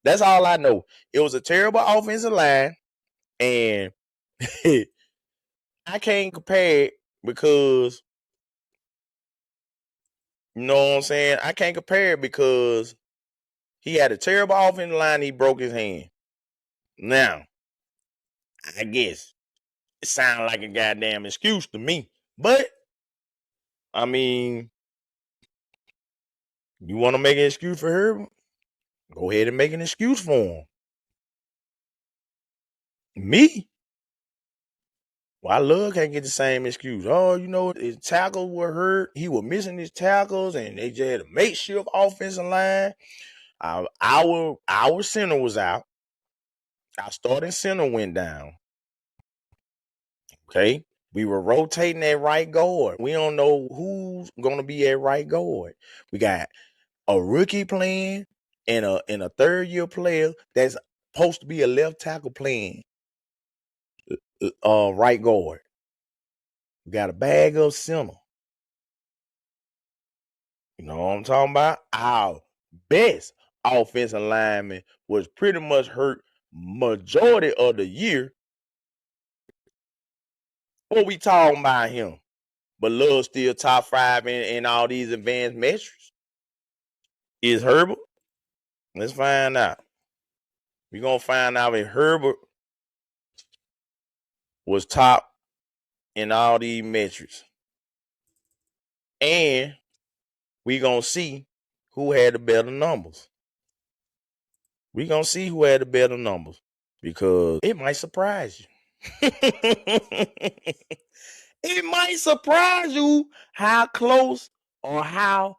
That's all I know. It was a terrible offensive line, and I can't compare it because, you know what I'm saying? I can't compare it because he had a terrible offensive line. He broke his hand. Now, I guess it sounds like a goddamn excuse to me. But, you want to make an excuse for her? Go ahead and make an excuse for him. Me? Well, I love can't get the same excuse. Oh, his tackles were hurt. He was missing his tackles, and they just had a makeshift offensive line. Our center was out. Our starting center went down. Okay. We were rotating at right guard. We don't know who's going to be at right guard. We got a rookie playing and a third-year player that's supposed to be a left tackle playing right guard. We got a bag of center. You know what I'm talking about? Our best offensive lineman was pretty much hurt majority of the year. What we talking about him? But Love still top 5 in all these advanced metrics. Is Herbert? Let's find out. We're going to find out if Herbert was top in all these metrics. And we're going to see who had the better numbers. We're going to see who had the better numbers because it might surprise you. It might surprise you how close or how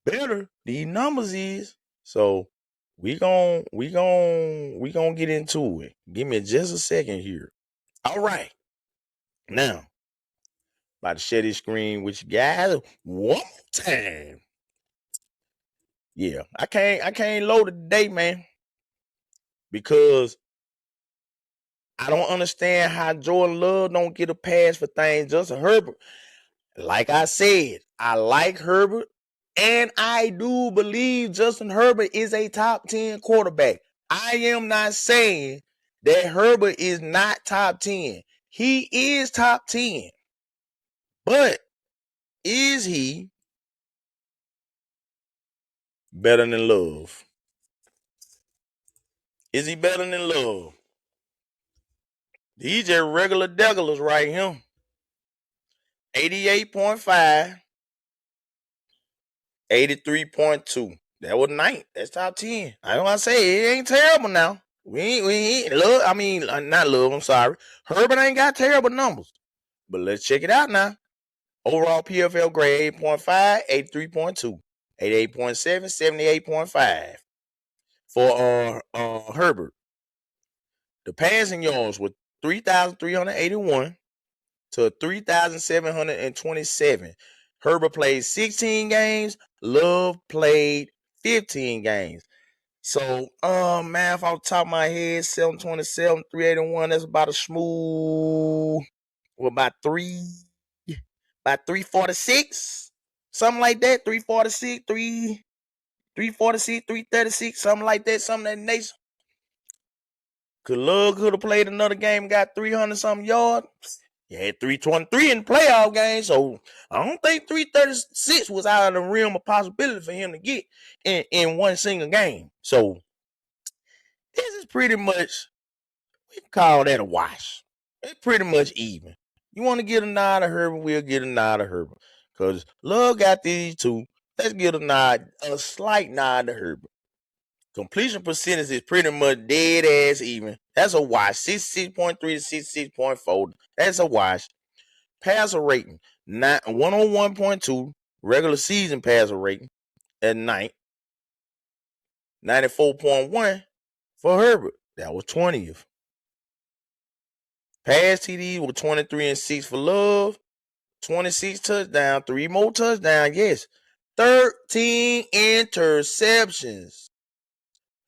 better these numbers is. So we gon' get into it. Give me just a second here. All right. Now, about to share this screen with you guys one more time. Yeah, I can't load it today, man. Because I don't understand how Jordan Love don't get a pass for things. Justin Herbert, like I said, I like Herbert, and I do believe Justin Herbert is a top 10 quarterback. I am not saying that Herbert is not top 10. He is top 10. But is he better than Love? Is he better than Love? These are regular degulars right here. 88.5. 83.2. That was 9th. That's top 10. I don't want to say it ain't terrible now. We ain't Love. Not Love. I'm sorry. Herbert ain't got terrible numbers. But let's check it out now. Overall PFL grade 8.5, 83.2, 88.7, 78.5 for Herbert. The passing yards were 3,381 to 3,727. Herbert played 16 games. Love played 15 games. So, math off the top of my head, 727, 381. That's about a smooth, about 346, something like that. 346, 346, 336, something like that. Something that nature. Love could have played another game and got 300 something yards. He had 323 in the playoff game, so I don't think 336 was out of the realm of possibility for him to get in one single game. So this is pretty much, we can call that a wash. It's pretty much even. You want to get a nod of Herbert, we'll get a nod of Herbert. Because Love got these two. Let's get a slight nod to Herbert. Completion percentage is pretty much dead ass even. That's a wash. 66.3 to 66.4. That's a wash. Passer rating, 101.2. Regular season passer rating at night. 94.1 for Herbert. That was 20th. Pass TD was 23 and 6 for Love. 26 touchdowns, 3 more touchdowns. Yes. 13 interceptions.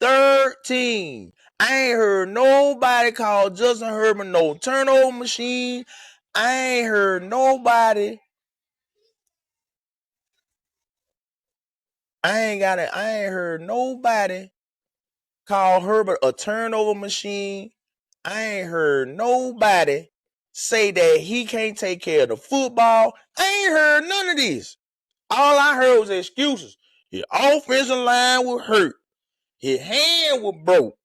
13. I ain't heard nobody call Justin Herbert no turnover machine. I ain't heard nobody. I ain't heard nobody call Herbert a turnover machine. I ain't heard nobody say that he can't take care of the football. I ain't heard none of this. All I heard was excuses. His offensive line was hurt. His hand was broke.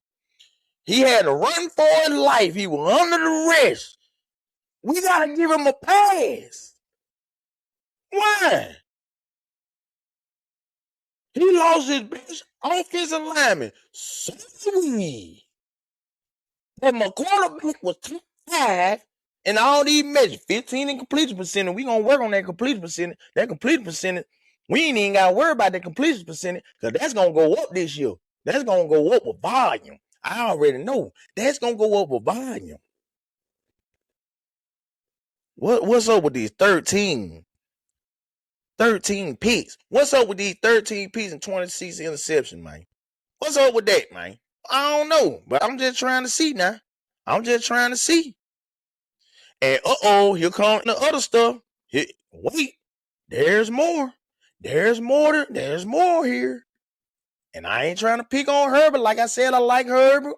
He had to run for his life. He was under the rest. We got to give him a pass. Why? He lost his best offensive lineman. Sorry. That my quarterback was top 5 in all these measures. 15 in completion percentage. We going to work on that completion percentage. That completion percentage, we ain't even got to worry about that completion percentage because that's going to go up this year. That's going to go up with volume. I already know. That's going to go up with volume. What's up with these 13 picks? What's up with these 13 picks and 26 interceptions, man? What's up with that, man? I don't know, but I'm just trying to see now. I'm just trying to see. And here comes the other stuff. Wait, there's more. There's more here. And I ain't trying to pick on Herbert. Like I said, I like Herbert.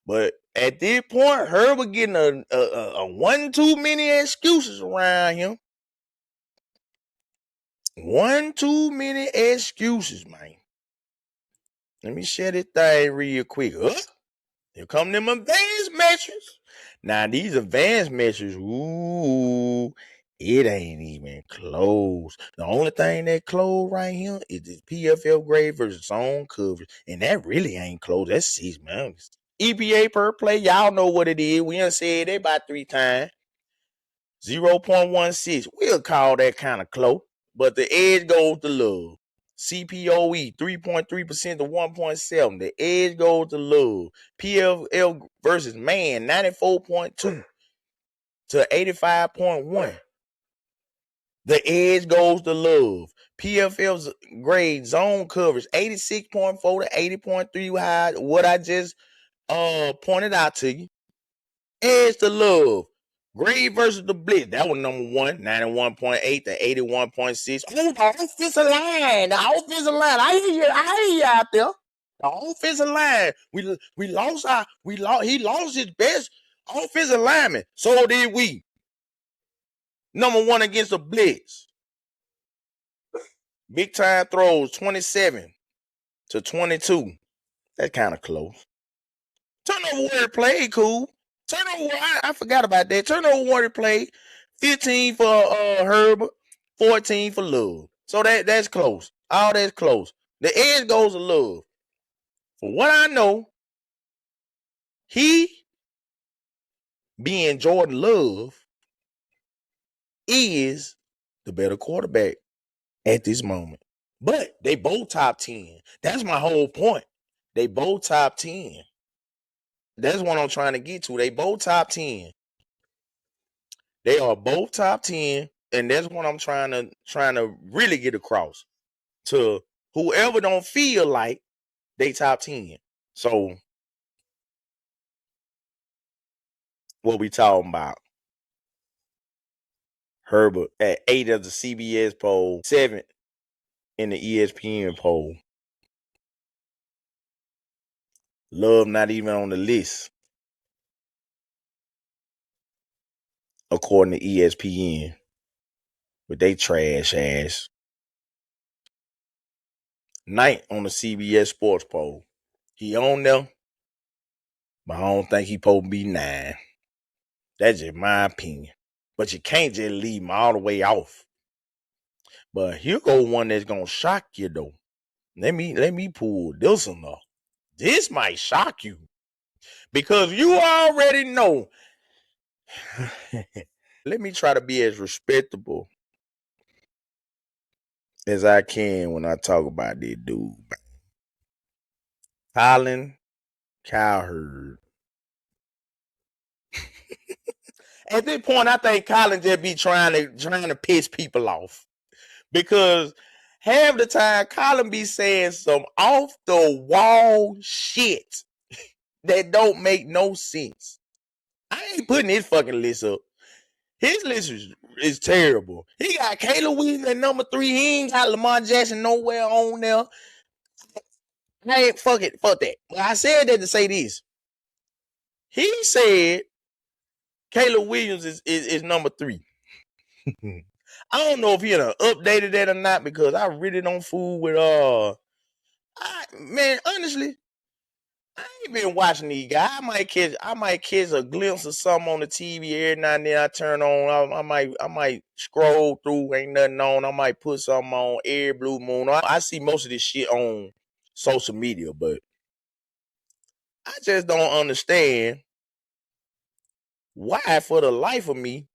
But at this point, Herbert getting a one too many excuses around him. One too many excuses, man. Let me share this thing real quick. Here come them advanced measures. Now, these advanced measures, ooh, it ain't even close. The only thing that close right here is the PFL grade versus zone coverage. And that really ain't close. That's 6 months. EPA per play, y'all know what it is. We done said that about 3 times. 0.16. We'll call that kind of close. But the edge goes to Love. CPOE 3.3% to 1.7. The edge goes to Love. PFL versus man 94.2 to 85.1. The edge goes to Love. PFL's grade zone coverage 86.4 to 80.3 high. What I just pointed out to you. Edge to Love. Grade versus the blitz. That was number 1, 91.8 to 81.6. Oh, the offensive line. The offensive line. I hear you out there. The offensive line. He lost his best offensive lineman. So did we. Number 1 against the blitz. Big time throws 27 to 22. That's kind of close. Turnover where it played, cool. Turnover, I forgot about that. Turnover where it played, 15 for Herbert, 14 for Love. So that's close. All that's close. The edge goes to Love. For what I know, he, being Jordan Love, is the better quarterback at this moment. But they both top 10. That's my whole point. They both top 10. That's what I'm trying to get to. They both top 10. They are both top 10, and that's what I'm trying to really get across to whoever don't feel like they top 10. So what we talking about? Herbert at 8 of the CBS poll, 7 in the ESPN poll. Love not even on the list, according to ESPN, but they trash ass. 9th on the CBS Sports poll. He on there, but I don't think he supposed to be 9. That's just my opinion. But you can't just leave him all the way off. But here go one that's gonna shock you though. Let me pull this one up. This might shock you because you already know. Let me try to be as respectable as I can when I talk about this dude. Colin Cowherd. At this point, I think Colin just be trying to piss people off. Because half the time Colin be saying some off the wall shit that don't make no sense. I ain't putting his fucking list up. His list is terrible. He got Caleb Williams at number 3. He ain't got Lamar Jackson nowhere on there. Hey, fuck that. But I said that to say this. He said Caleb Williams is number 3. I don't know if he done updated that or not because I really don't fool with man, honestly, I ain't been watching these guys. I might catch a glimpse of something on the TV every now and then. I turn on. I might scroll through. Ain't nothing on. I might put something on every blue moon. I see most of this shit on social media, but I just don't understand why, for the life of me,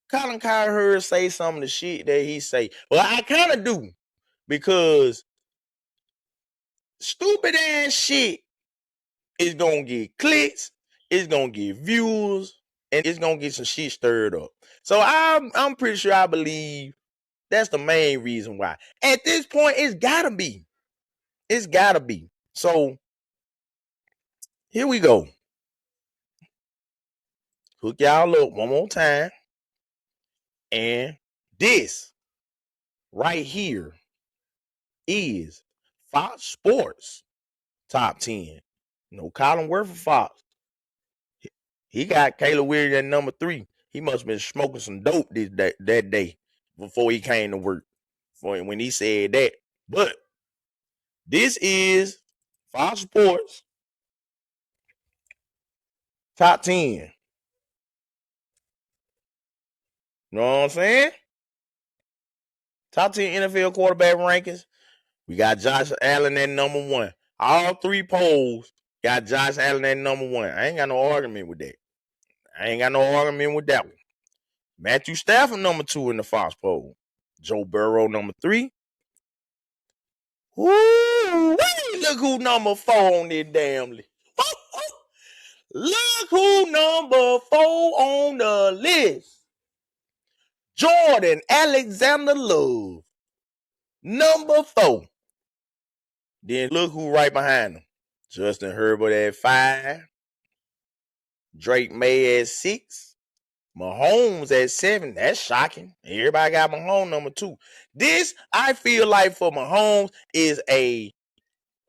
Colin Cowherd say some of the shit that he say. Well, I kind of do because stupid ass shit is gonna get clicks, it's gonna get views, and it's gonna get some shit stirred up. So I'm pretty sure I believe that's the main reason why. At this point, it's gotta be. It's gotta be. So here we go. Hook y'all up one more time. And this right here is Fox Sports top 10. No Colin Worth for Fox. He got Caleb Williams at number 3. He must have been smoking some dope that day before he came to work. When he said that. But this is Fox Sports top 10. You know what I'm saying? Top 10 NFL quarterback rankings. We got Josh Allen at number 1. All 3 polls got Josh Allen at number 1. I ain't got no argument with that. One. Matthew Stafford number 2 in the Fox poll. Joe Burrow number 3. Ooh, look who number 4 on this damn list. Look who number 4 on the list. Jordan Alexander Love. Number 4. Then look who right behind him. Justin Herbert at 5. Drake May at 6. Mahomes at 7. That's shocking. Everybody got Mahomes number 2. This, I feel like for Mahomes, is if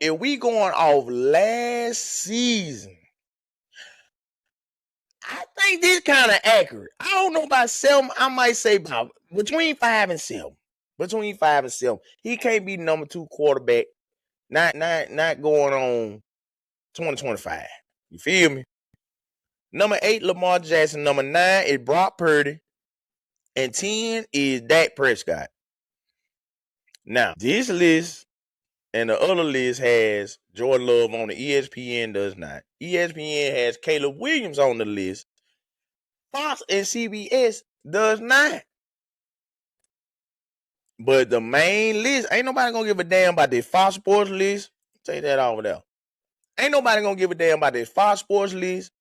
we going off last season, I think this kind of accurate. I don't know about 7. I might say about between 5 and 7. Between 5 and 7. He can't be number 2 quarterback. Not going on 2025. You feel me? Number 8, Lamar Jackson. Number 9 is Brock Purdy. And 10 is Dak Prescott. Now, this list and the other list has Jordan Love on it. ESPN does not. ESPN has Caleb Williams on the list. Fox and CBS does not. But the main list, ain't nobody gonna give a damn about this Fox Sports list. Take that over there. Ain't nobody gonna give a damn about this Fox Sports list.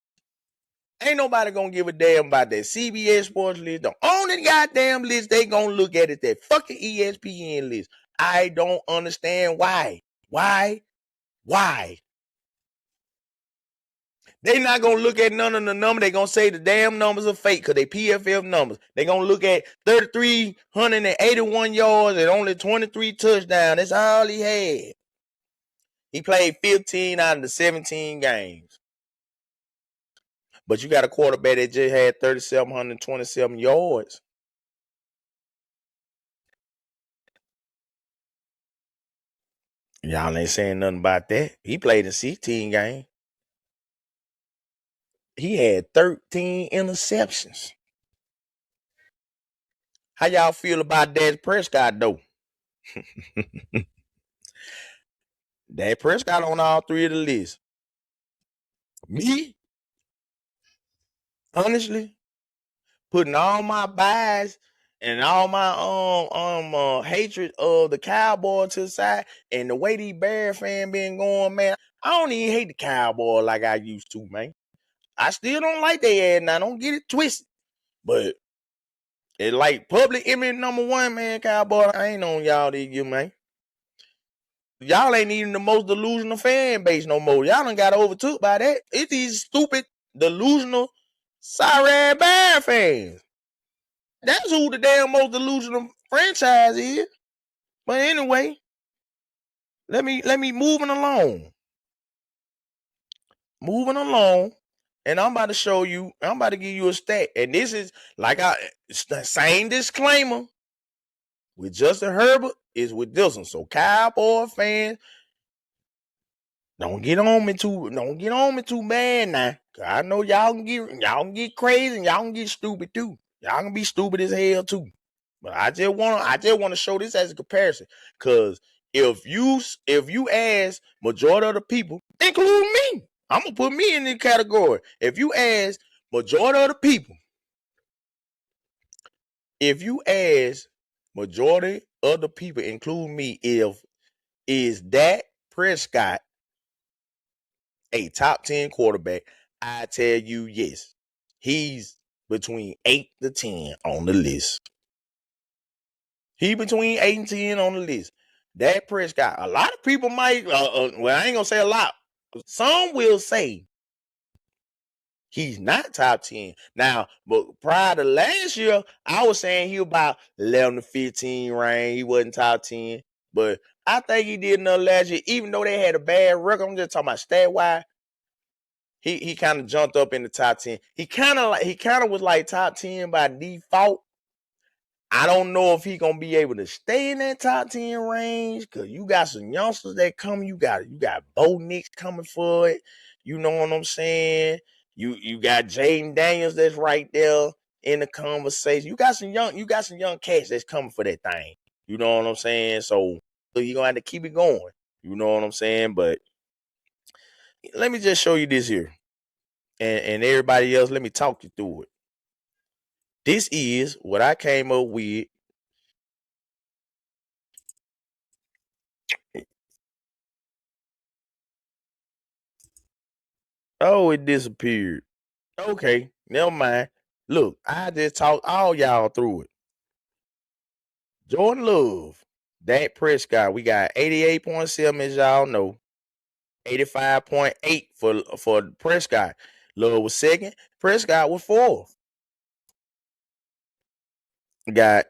Ain't nobody gonna give a damn about that CBS Sports list. The only goddamn list they gonna look at is that fucking ESPN list. I don't understand why. Why? They not gonna look at none of the numbers. They gonna say the damn numbers are fake because they PFF numbers. They gonna look at 3,381 yards and only 23 touchdowns. That's all he had. He played 15 out of the 17 games. But you got a quarterback that just had 3,727 yards. Y'all ain't saying nothing about that. He played in 16 games. He had 13 interceptions. How y'all feel about Dak Prescott, though? Dak Prescott on all three of the lists. Me, honestly, putting all my bias and all my hatred of the Cowboys to the side, and the way these Bear fan been going, man, I don't even hate the Cowboys like I used to, man. I still don't like their ass now. Don't get it twisted. But it's like public image #1, man, Cowboy. I ain't on y'all this year, man. Y'all ain't even the most delusional fan base no more. Y'all done got overtook by that. It's these stupid, delusional, sorry Bear fans. That's who the damn most delusional franchise is. But anyway, let me moving along. Moving along. And I'm about to show you, I'm about to give you a stat. And this is like it's the same disclaimer with Justin Herbert is with this one. So Cowboy fans, don't get on me too bad now. I know y'all can get crazy and y'all can get stupid too. Y'all can be stupid as hell too. But I just wanna show this as a comparison. Cause if you ask majority of the people, including me, I'm gonna put me in the category. If you ask majority of the people, including me, is Dak Prescott a top 10 quarterback, I tell you yes. He's between 8 to 10 on the list. He between 8 and 10 on the list. Dak Prescott. A lot of people might, well, I ain't gonna say a lot. Some will say he's not top 10. Now, but prior to last year, I was saying he was about 11 to 15 range. He wasn't top 10. But I think he did enough last year, even though they had a bad record. I'm just talking about stat-wise. He kind of jumped up in the top 10. He kind of was like top 10 by default. I don't know if he gonna be able to stay in that top 10 range, because you got some youngsters that come. You got Bo Nix coming for it. You know what I'm saying? You got Jaden Daniels that's right there in the conversation. You got some young cats that's coming for that thing. You know what I'm saying? So you're gonna have to keep it going. You know what I'm saying? But let me just show you this here. And everybody else, let me talk you through it. This is what I came up with. Oh, it disappeared. Okay, never mind. Look, I just talked all y'all through it. Jordan Love, Dak Prescott, we got 88.7, as y'all know. 85.8 for Prescott. Love was second. Prescott was fourth. Got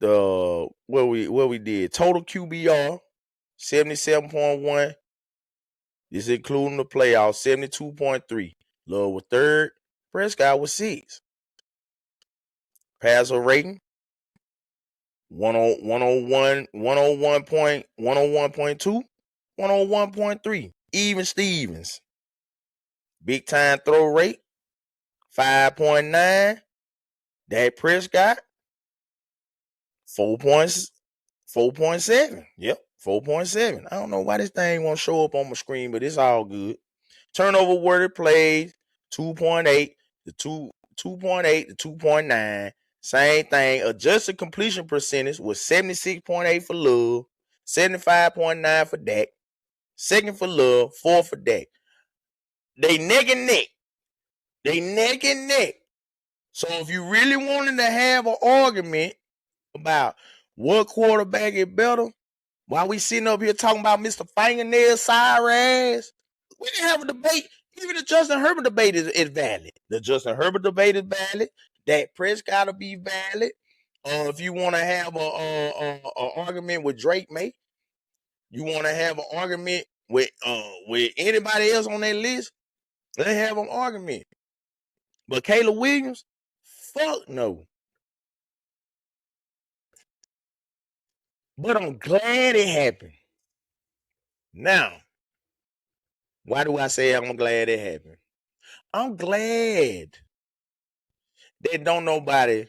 the what we did. Total QBR, 77.1. This including the playoffs, 72.3. Love was third. Prescott was sixth. Passer rating, 101.2, 101.3. Even Stevens. Big time throw rate, 5.9. Dak Prescott, 4.7. Yep, 4.7. I don't know why this thing won't show up on my screen, but it's all good. Turnover worthy plays, 2.8 to 2.8 to 2.9. Same thing. Adjusted completion percentage was 76.8 for Love, 75.9 for Dak. Second for Love, fourth for Dak. They neck and neck. So if you really wanted to have an argument about what quarterback is better, while we sitting up here talking about Mr. Fingernail Cyrus, we can have a debate. Even the Justin Herbert debate is valid. The Justin Herbert debate is valid. Dak Prescott to be valid. If you want to have a argument with Drake May, you want to have an argument with anybody else on that list, let's have an argument. But Caleb Williams, fuck no. But I'm glad it happened. Now, why do I say I'm glad it happened? I'm glad that don't nobody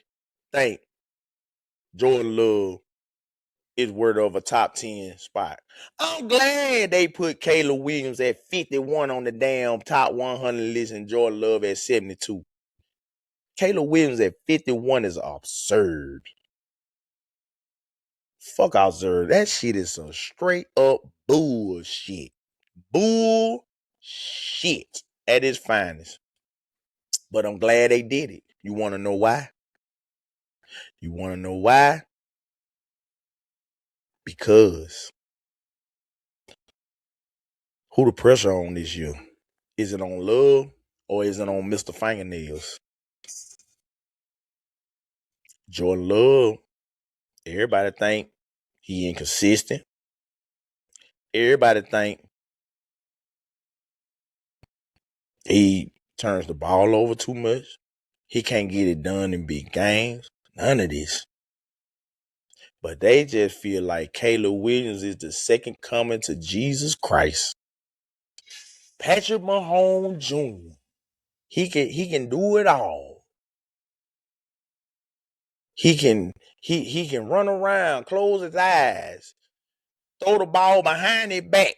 think Jordan Love is worthy of a top 10 spot. I'm glad they put Caleb Williams at 51 on the damn top 100 list and Jordan Love at 72. Caleb Williams at 51 is absurd. Fuck absurd. That shit is some straight up bullshit. Bullshit at its finest. But I'm glad they did it. You want to know why? You want to know why? Because who the pressure on this year? Is it on Love or is it on Mr. Fingernails? Jordan Love, everybody think he inconsistent. Everybody think he turns the ball over too much. He can't get it done in big games. None of this. But they just feel like Caleb Williams is the second coming to Jesus Christ. Patrick Mahomes Jr. He can do it all. He can run around, close his eyes, throw the ball behind his back,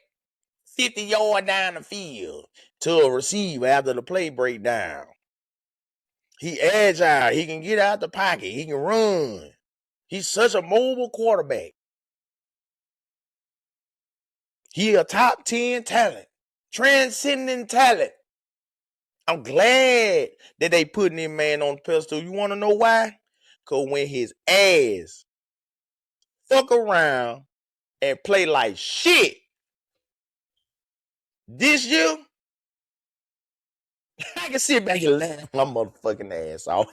50 yards down the field to a receiver after the play breakdown. He agile. He can get out the pocket. He can run. He's such a mobile quarterback. He a top 10 talent, transcending talent. I'm glad that they putting him man on the pedestal. You want to know why? Because when his ass fuck around and play like shit this year, I can sit back and laugh my motherfucking ass off.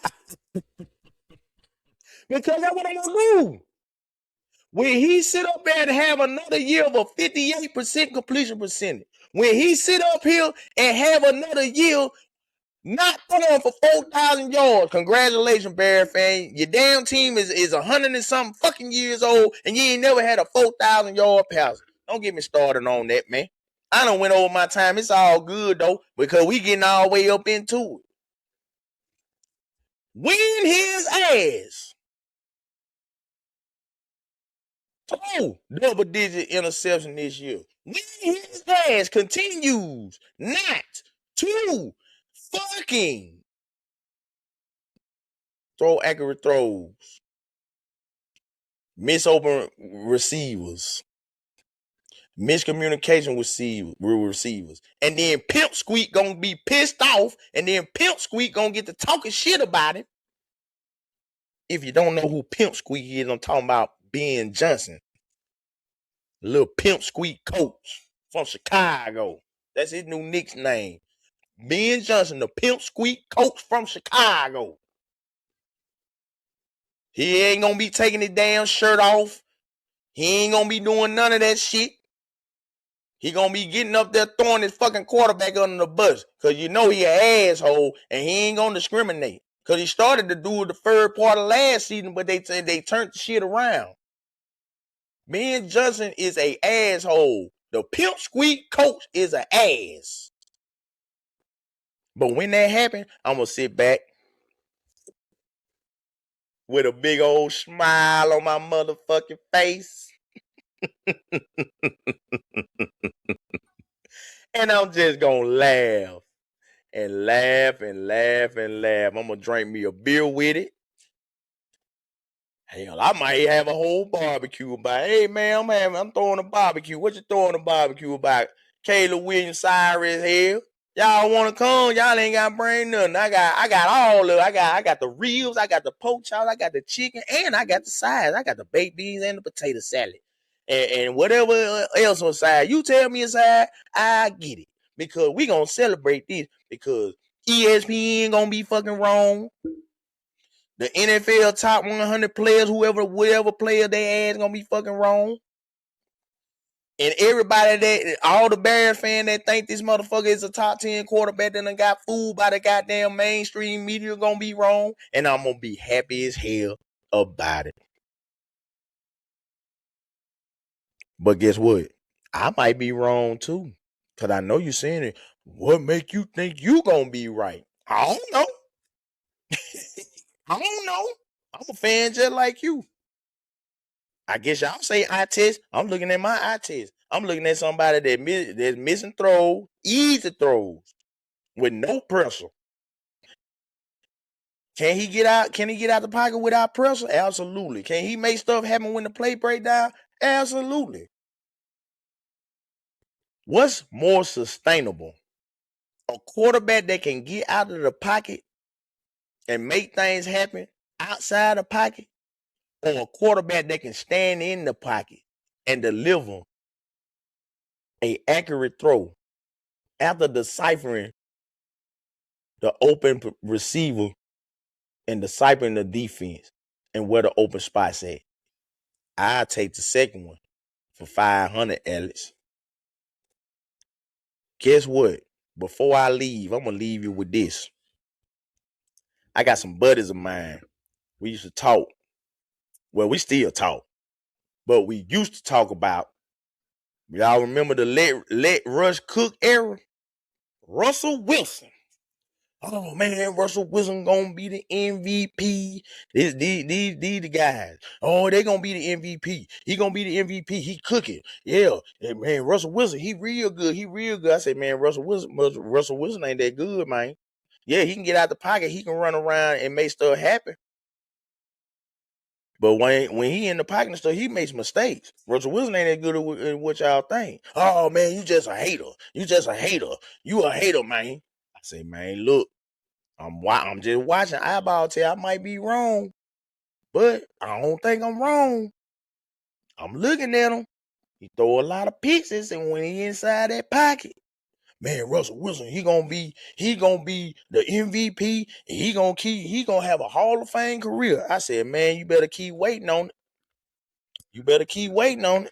Because that's what I'm going to do. When he sit up there and have another year of a 58% completion percentage, when he sit up here and have another year not throwing for 4,000 yards, congratulations, Bear fan. Your damn team is 100 and something fucking years old, and you ain't never had a 4,000 yard pass. Don't get me started on that, man. I done went over my time. It's all good, though, because we getting all the way up into it. Win his ass. Oh, double-digit interception this year. When his ass continues not to fucking throw accurate throws, miss open receivers, miscommunication with receivers, and then Pimp Squeak gonna be pissed off, and then Pimp Squeak gonna get to talking shit about him. If you don't know who Pimp Squeak is, I'm talking about Ben Johnson. Little Pimp Squeak coach from Chicago. That's his new Knicks name. Ben Johnson, the Pimp Squeak coach from Chicago. He ain't gonna be taking his damn shirt off. He ain't gonna be doing none of that shit. He gonna be getting up there throwing his fucking quarterback under the bus. Cause you know he an asshole and he ain't gonna discriminate. Cause he started to do it the third part of last season, but they turned the shit around. Ben Johnson is a asshole. The Pimp Squeak coach is an ass. But when that happened, I'm gonna sit back with a big old smile on my motherfucking face. And I'm just gonna laugh and laugh and laugh and laugh. I'm gonna drink me a beer with it. Hell, I might have a whole barbecue about. Hey man, I'm throwing a barbecue. What you throwing a barbecue about? Caleb Williams sorry as hell. Y'all wanna come? Y'all ain't gotta bring nothing. I got all of it. I got the ribs, I got the pork chops, I got the chicken, and I got the sides. I got the baked beans and the potato salad. And whatever else on side. You tell me a side, I get it. Because we gonna celebrate this. Because ESPN gonna be fucking wrong. The NFL top 100 players, whatever player they ass gonna be fucking wrong. And everybody all the Bears fans that think this motherfucker is a top 10 quarterback that done got fooled by the goddamn mainstream media gonna be wrong. And I'm gonna be happy as hell about it. But guess what? I might be wrong too. Cause I know you're saying it. What make you think you gonna be right? I don't know. I don't know. I'm a fan just like you. I guess y'all say eye test. I'm looking at my eye test. I'm looking at somebody that's missing throws, easy throws, with no pressure. Can he get out? Can he get out the pocket without pressure? Absolutely. Can he make stuff happen when the play break down? Absolutely. What's more sustainable? A quarterback that can get out of the pocket and make things happen outside the pocket, or a quarterback that can stand in the pocket and deliver an accurate throw after deciphering the open receiver and deciphering the defense and where the open spots at? I take the second one for 500, Alex. Guess what? Before I leave, I'm gonna leave you with this. I got some buddies of mine. We used to talk. Well, we still talk, but we used to talk about. Y'all remember the let Rush Cook era? Russell Wilson. Oh man, Russell Wilson gonna be the MVP. These the guys. Oh, they gonna be the MVP. He gonna be the MVP. He cooking. Yeah. Man, Russell Wilson, he real good. He real good. I said, man, Russell Wilson ain't that good, man. Yeah, he can get out the pocket. He can run around and make stuff happen. But when he in the pocket and stuff, he makes mistakes. Russell Wilson ain't that good at what y'all think. Oh man, you just a hater. You just a hater. You a hater, man. I say, man, look, I'm just watching eyeball tell. I might be wrong, but I don't think I'm wrong. I'm looking at him. He throw a lot of picks, and when he inside that pocket, man, Russell Wilson, he gonna be the MVP. And he gonna have a Hall of Fame career. I said, man, you better keep waiting on it. You better keep waiting on it.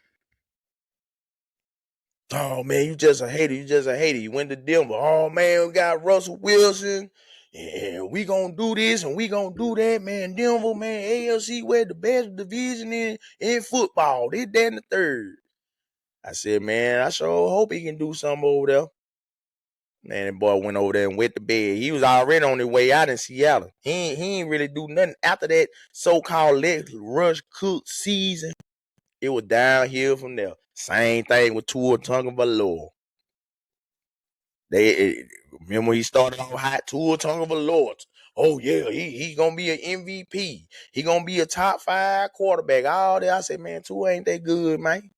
Oh man, you just a hater. You just a hater. You went to Denver. Oh man, we got Russell Wilson. And we gonna do this and we gonna do that, man. Denver, man, AFC West, the best division in football. This, that, and the third. I said, man, I sure hope he can do something over there. Man, that boy went over there and wet the bed. He was already on his way out in Seattle. He ain't really do nothing after that so-called let Rush Cook season. It was downhill from there. Same thing with Tua Tagovailoa. Remember he started off hot. Tua Tagovailoa. Oh yeah, he gonna be an MVP. He gonna be a top 5 quarterback. All that. I said, man, Tua ain't that good, man.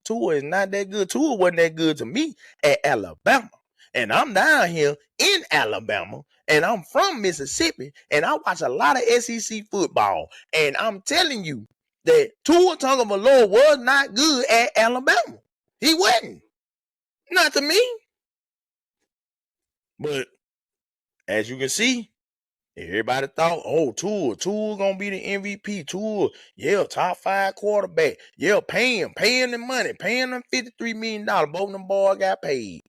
Tua is not that good. Tua wasn't that good to me at Alabama. And I'm down here in Alabama, and I'm from Mississippi, and I watch a lot of SEC football. And I'm telling you that Tua Tagovailoa was not good at Alabama. He wasn't. Not to me. But as you can see, everybody thought, oh, Tua gonna be the MVP. Tua, yeah, top 5 quarterback. Yeah, paying the money, paying them $53 million. Both of them boys got paid.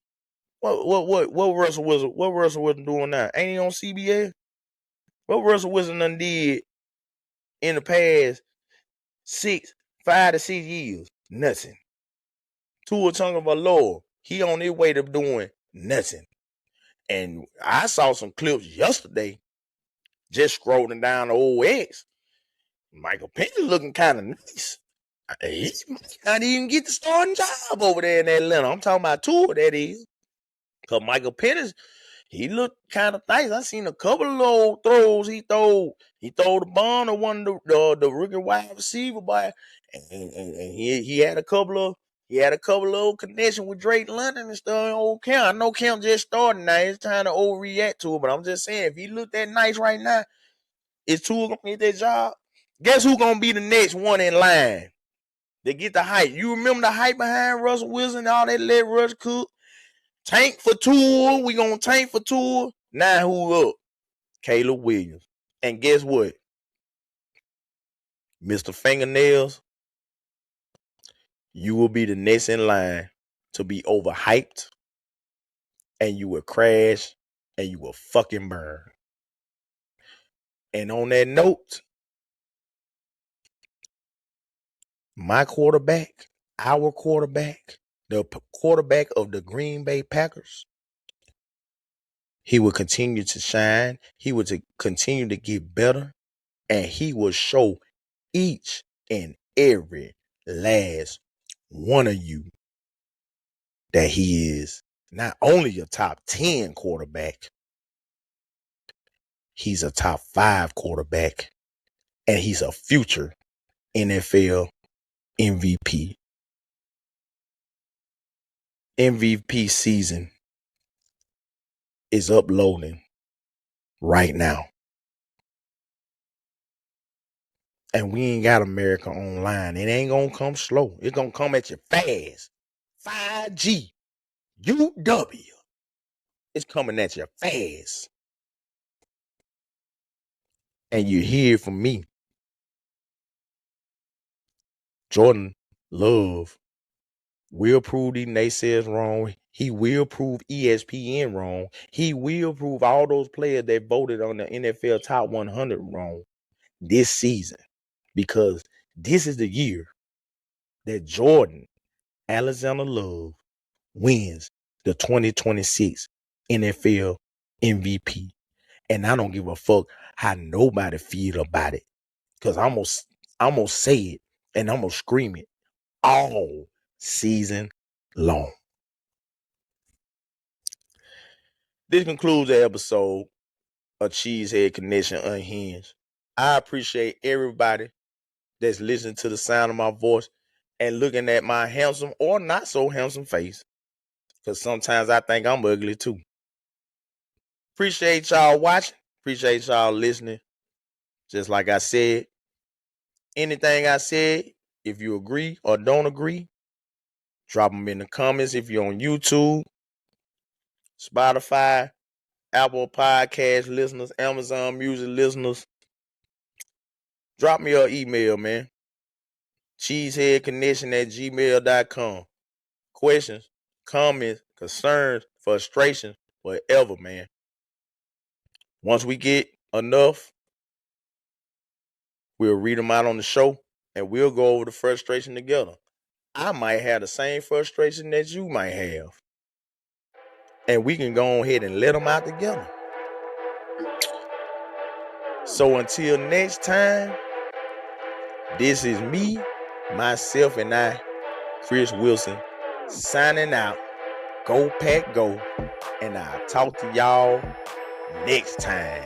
What Russell Wilson doing now? Ain't he on CBS? What Russell Wilson done did in the past 5 to 6 years? Nothing. Tua Tagovailoa, he on his way to doing nothing. And I saw some clips yesterday, just scrolling down the old X. Michael Penix looking kind of nice. He might not even get the starting job over there in Atlanta. I'm talking about Tua, that is. Because Michael Penix, he looked kind of nice. I seen a couple of little throws he threw. He threw the bomb to one of the rookie wide receiver, boy. And he had a couple of connection with Drake London and stuff. Old Cam. I know Cam just starting now. It's time to overreact to it, but I'm just saying, if he looked that nice right now, is Tua gonna get that job? Guess who gonna be the next one in line? They get the hype. You remember the hype behind Russell Wilson and all that let Rush Cook? Tank for Tua. We gonna tank for Tua. Now who up? Caleb Williams. And guess what? Mr. Fingernails, you will be the next in line to be overhyped, and you will crash, and you will fucking burn. And on that note, my quarterback, our quarterback, the quarterback of the Green Bay Packers, He will continue to shine. He will continue to get better. And he will show each and every last one of you that he is not only a top 10 quarterback, he's a top 5 quarterback, and he's a future NFL MVP. MVP season is uploading right now. And we ain't got America online. It ain't gonna come slow. It's gonna come at you fast. 5G, UW. It's coming at you fast. And you hear from me. Jordan Love will prove these naysayers wrong. He will prove ESPN wrong. He will prove all those players that voted on the NFL Top 100 wrong this season. Because this is the year that Jordan Alexander Love wins the 2026 NFL MVP. And I don't give a fuck how nobody feel about it. Because I'm gonna say it and I'm gonna scream it all season long. This concludes the episode of Cheesehead Connection Unhinged. I appreciate everybody that's listening to the sound of my voice and looking at my handsome or not so handsome face. Because sometimes I think I'm ugly too. Appreciate y'all watching. Appreciate y'all listening. Just like I said, anything I said, if you agree or don't agree, drop them in the comments if you're on YouTube, Spotify, Apple Podcast listeners, Amazon Music listeners. Drop me your email, man. cheeseheadconnection@gmail.com. Questions, comments, concerns, frustrations, whatever, man. Once we get enough, we'll read them out on the show and we'll go over the frustration together. I might have the same frustration that you might have. And we can go ahead and let them out together. So until next time, this is me, myself, and I, Chris Wilson, signing out. Go Pack Go. And I'll talk to y'all next time.